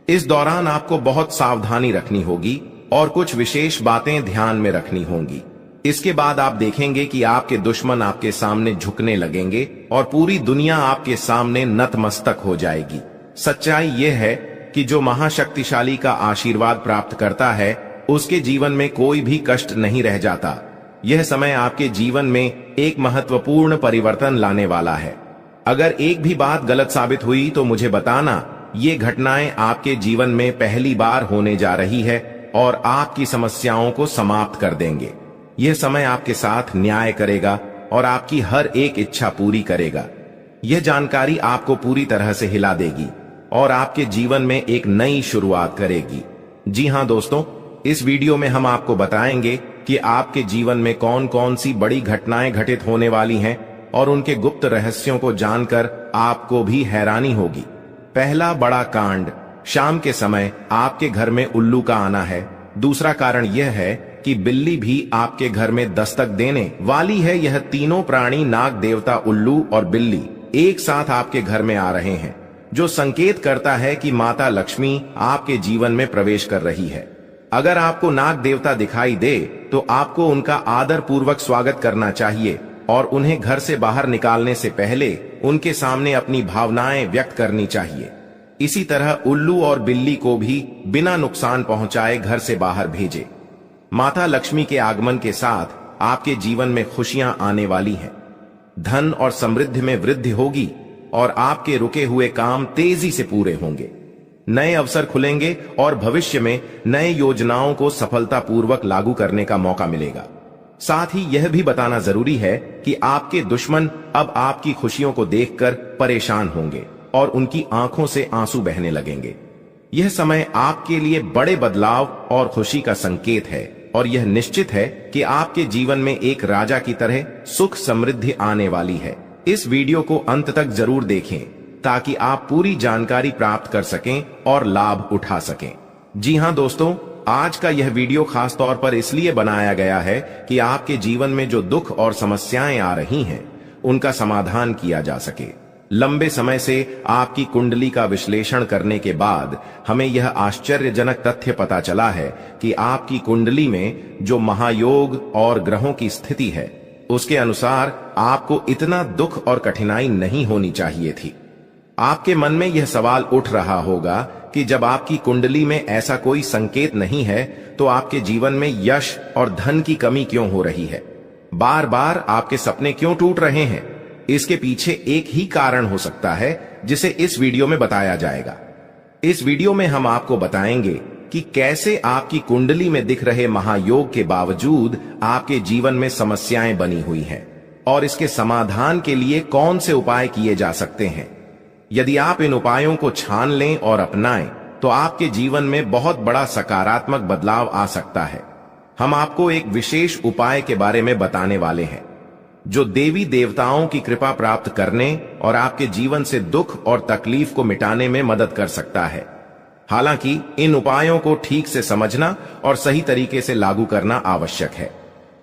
इस दौरान आपको बहुत सावधानी रखनी होगी और कुछ विशेष बातें ध्यान में रखनी होंगी। इसके बाद आप देखेंगे कि आपके दुश्मन आपके सामने झुकने लगेंगे और पूरी दुनिया आपके सामने नतमस्तक हो जाएगी। सच्चाई यह है कि जो महाशक्तिशाली का आशीर्वाद प्राप्त करता है, उसके जीवन में कोई भी कष्ट नहीं रह जाता। यह समय आपके जीवन में एक महत्वपूर्ण परिवर्तन लाने वाला है। अगर एक भी बात गलत साबित हुई तो मुझे बताना। ये घटनाएं आपके जीवन में पहली बार होने जा रही है और आपकी समस्याओं को समाप्त कर देंगे। यह समय आपके साथ न्याय करेगा और आपकी हर एक इच्छा पूरी करेगा। यह जानकारी आपको पूरी तरह से हिला देगी और आपके जीवन में एक नई शुरुआत करेगी। जी हां दोस्तों, इस वीडियो में हम आपको बताएंगे कि आपके जीवन में कौन कौन सी बड़ी घटनाएं घटित होने वाली हैं और उनके गुप्त रहस्यों को जानकर आपको भी हैरानी होगी। पहला बड़ा कांड, शाम के समय आपके घर में उल्लू का आना है। दूसरा कारण यह है कि बिल्ली भी आपके घर में दस्तक देने वाली है। यह तीनों प्राणी, नाग देवता, उल्लू और बिल्ली, एक साथ आपके घर में आ रहे हैं, जो संकेत करता है कि माता लक्ष्मी आपके जीवन में प्रवेश कर रही है। अगर आपको नाग देवता दिखाई दे तो आपको उनका आदर पूर्वक स्वागत करना चाहिए और उन्हें घर से बाहर निकालने से पहले उनके सामने अपनी भावनाएं व्यक्त करनी चाहिए। इसी तरह उल्लू और बिल्ली को भी बिना नुकसान पहुंचाए घर से बाहर भेजे। माता लक्ष्मी के आगमन के साथ आपके जीवन में खुशियां आने वाली हैं। धन और समृद्धि में वृद्धि होगी और आपके रुके हुए काम तेजी से पूरे होंगे। नए अवसर खुलेंगे और भविष्य में नए योजनाओं को सफलतापूर्वक लागू करने का मौका मिलेगा। साथ ही यह भी बताना जरूरी है कि आपके दुश्मन अब आपकी खुशियों को देखकर परेशान होंगे और उनकी आंखों से आंसू बहने लगेंगे। यह समय आपके लिए बड़े बदलाव और खुशी का संकेत है और यह निश्चित है कि आपके जीवन में एक राजा की तरह सुख समृद्धि आने वाली है। इस वीडियो को अंत तक जरूर देखें ताकि आप पूरी जानकारी प्राप्त कर सकें और लाभ उठा सकें। जी हां दोस्तों, आज का यह वीडियो खास तौर पर इसलिए बनाया गया है कि आपके जीवन में जो दुख और समस्याएं आ रही हैं, उनका समाधान किया जा सके। लंबे समय से आपकी कुंडली का विश्लेषण करने के बाद हमें यह आश्चर्यजनक तथ्य पता चला है कि आपकी कुंडली में जो महायोग और ग्रहों की स्थिति है, उसके अनुसार आपको इतना दुख और कठिनाई नहीं होनी चाहिए थी। आपके मन में यह सवाल उठ रहा होगा कि जब आपकी कुंडली में ऐसा कोई संकेत नहीं है तो आपके जीवन में यश और धन की कमी क्यों हो रही है, बार बार आपके सपने क्यों टूट रहे हैं। इसके पीछे एक ही कारण हो सकता है जिसे इस वीडियो में बताया जाएगा। इस वीडियो में हम आपको बताएंगे कि कैसे आपकी कुंडली में दिख रहे महायोग के बावजूद आपके जीवन में समस्याएं बनी हुई हैं और इसके समाधान के लिए कौन से उपाय किए जा सकते हैं। यदि आप इन उपायों को छान लें और अपनाएं तो आपके जीवन में बहुत बड़ा सकारात्मक बदलाव आ सकता है। हम आपको एक विशेष उपाय के बारे में बताने वाले हैं जो देवी देवताओं की कृपा प्राप्त करने और आपके जीवन से दुख और तकलीफ को मिटाने में मदद कर सकता है। हालांकि इन उपायों को ठीक से समझना और सही तरीके से लागू करना आवश्यक है।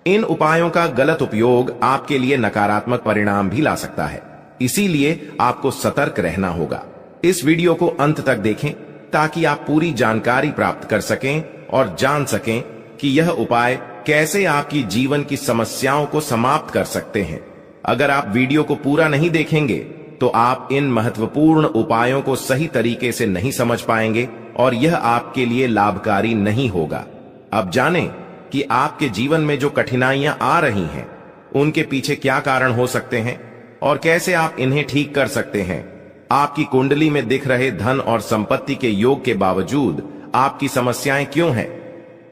इन उपायों का गलत उपयोग आपके लिए नकारात्मक परिणाम भी ला सकता है, इसीलिए आपको सतर्क रहना होगा। इस वीडियो को अंत तक देखें ताकि आप पूरी जानकारी प्राप्त कर सकें और जान सकें कि यह उपाय कैसे आपकी जीवन की समस्याओं को समाप्त कर सकते हैं। अगर आप वीडियो को पूरा नहीं देखेंगे तो आप इन महत्वपूर्ण उपायों को सही तरीके से नहीं समझ पाएंगे और यह आपके लिए लाभकारी नहीं होगा। अब जानें कि आपके जीवन में जो कठिनाइयां आ रही हैं, उनके पीछे क्या कारण हो सकते हैं और कैसे आप इन्हें ठीक कर सकते हैं। आपकी कुंडली में दिख रहे धन और संपत्ति के योग के बावजूद आपकी समस्याएं क्यों हैं,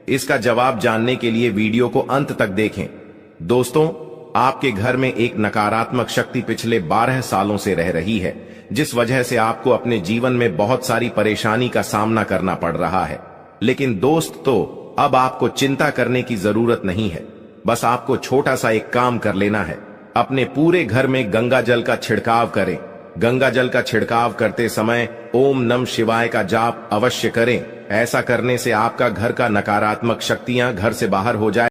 इसका जवाब जानने के लिए वीडियो को अंत तक देखें। दोस्तों, आपके घर में एक नकारात्मक शक्ति पिछले 12 सालों से रह रही है, जिस वजह से आपको अपने जीवन में बहुत सारी परेशानी का सामना करना पड़ रहा है। लेकिन दोस्त, तो अब आपको चिंता करने की जरूरत नहीं है। बस आपको छोटा सा एक काम कर लेना है। अपने पूरे घर में गंगा जल का छिड़काव करें। गंगा जल का छिड़काव करते समय ओम नमः शिवाय का जाप अवश्य करें। ऐसा करने से आपका घर का नकारात्मक शक्तियां घर से बाहर हो जाए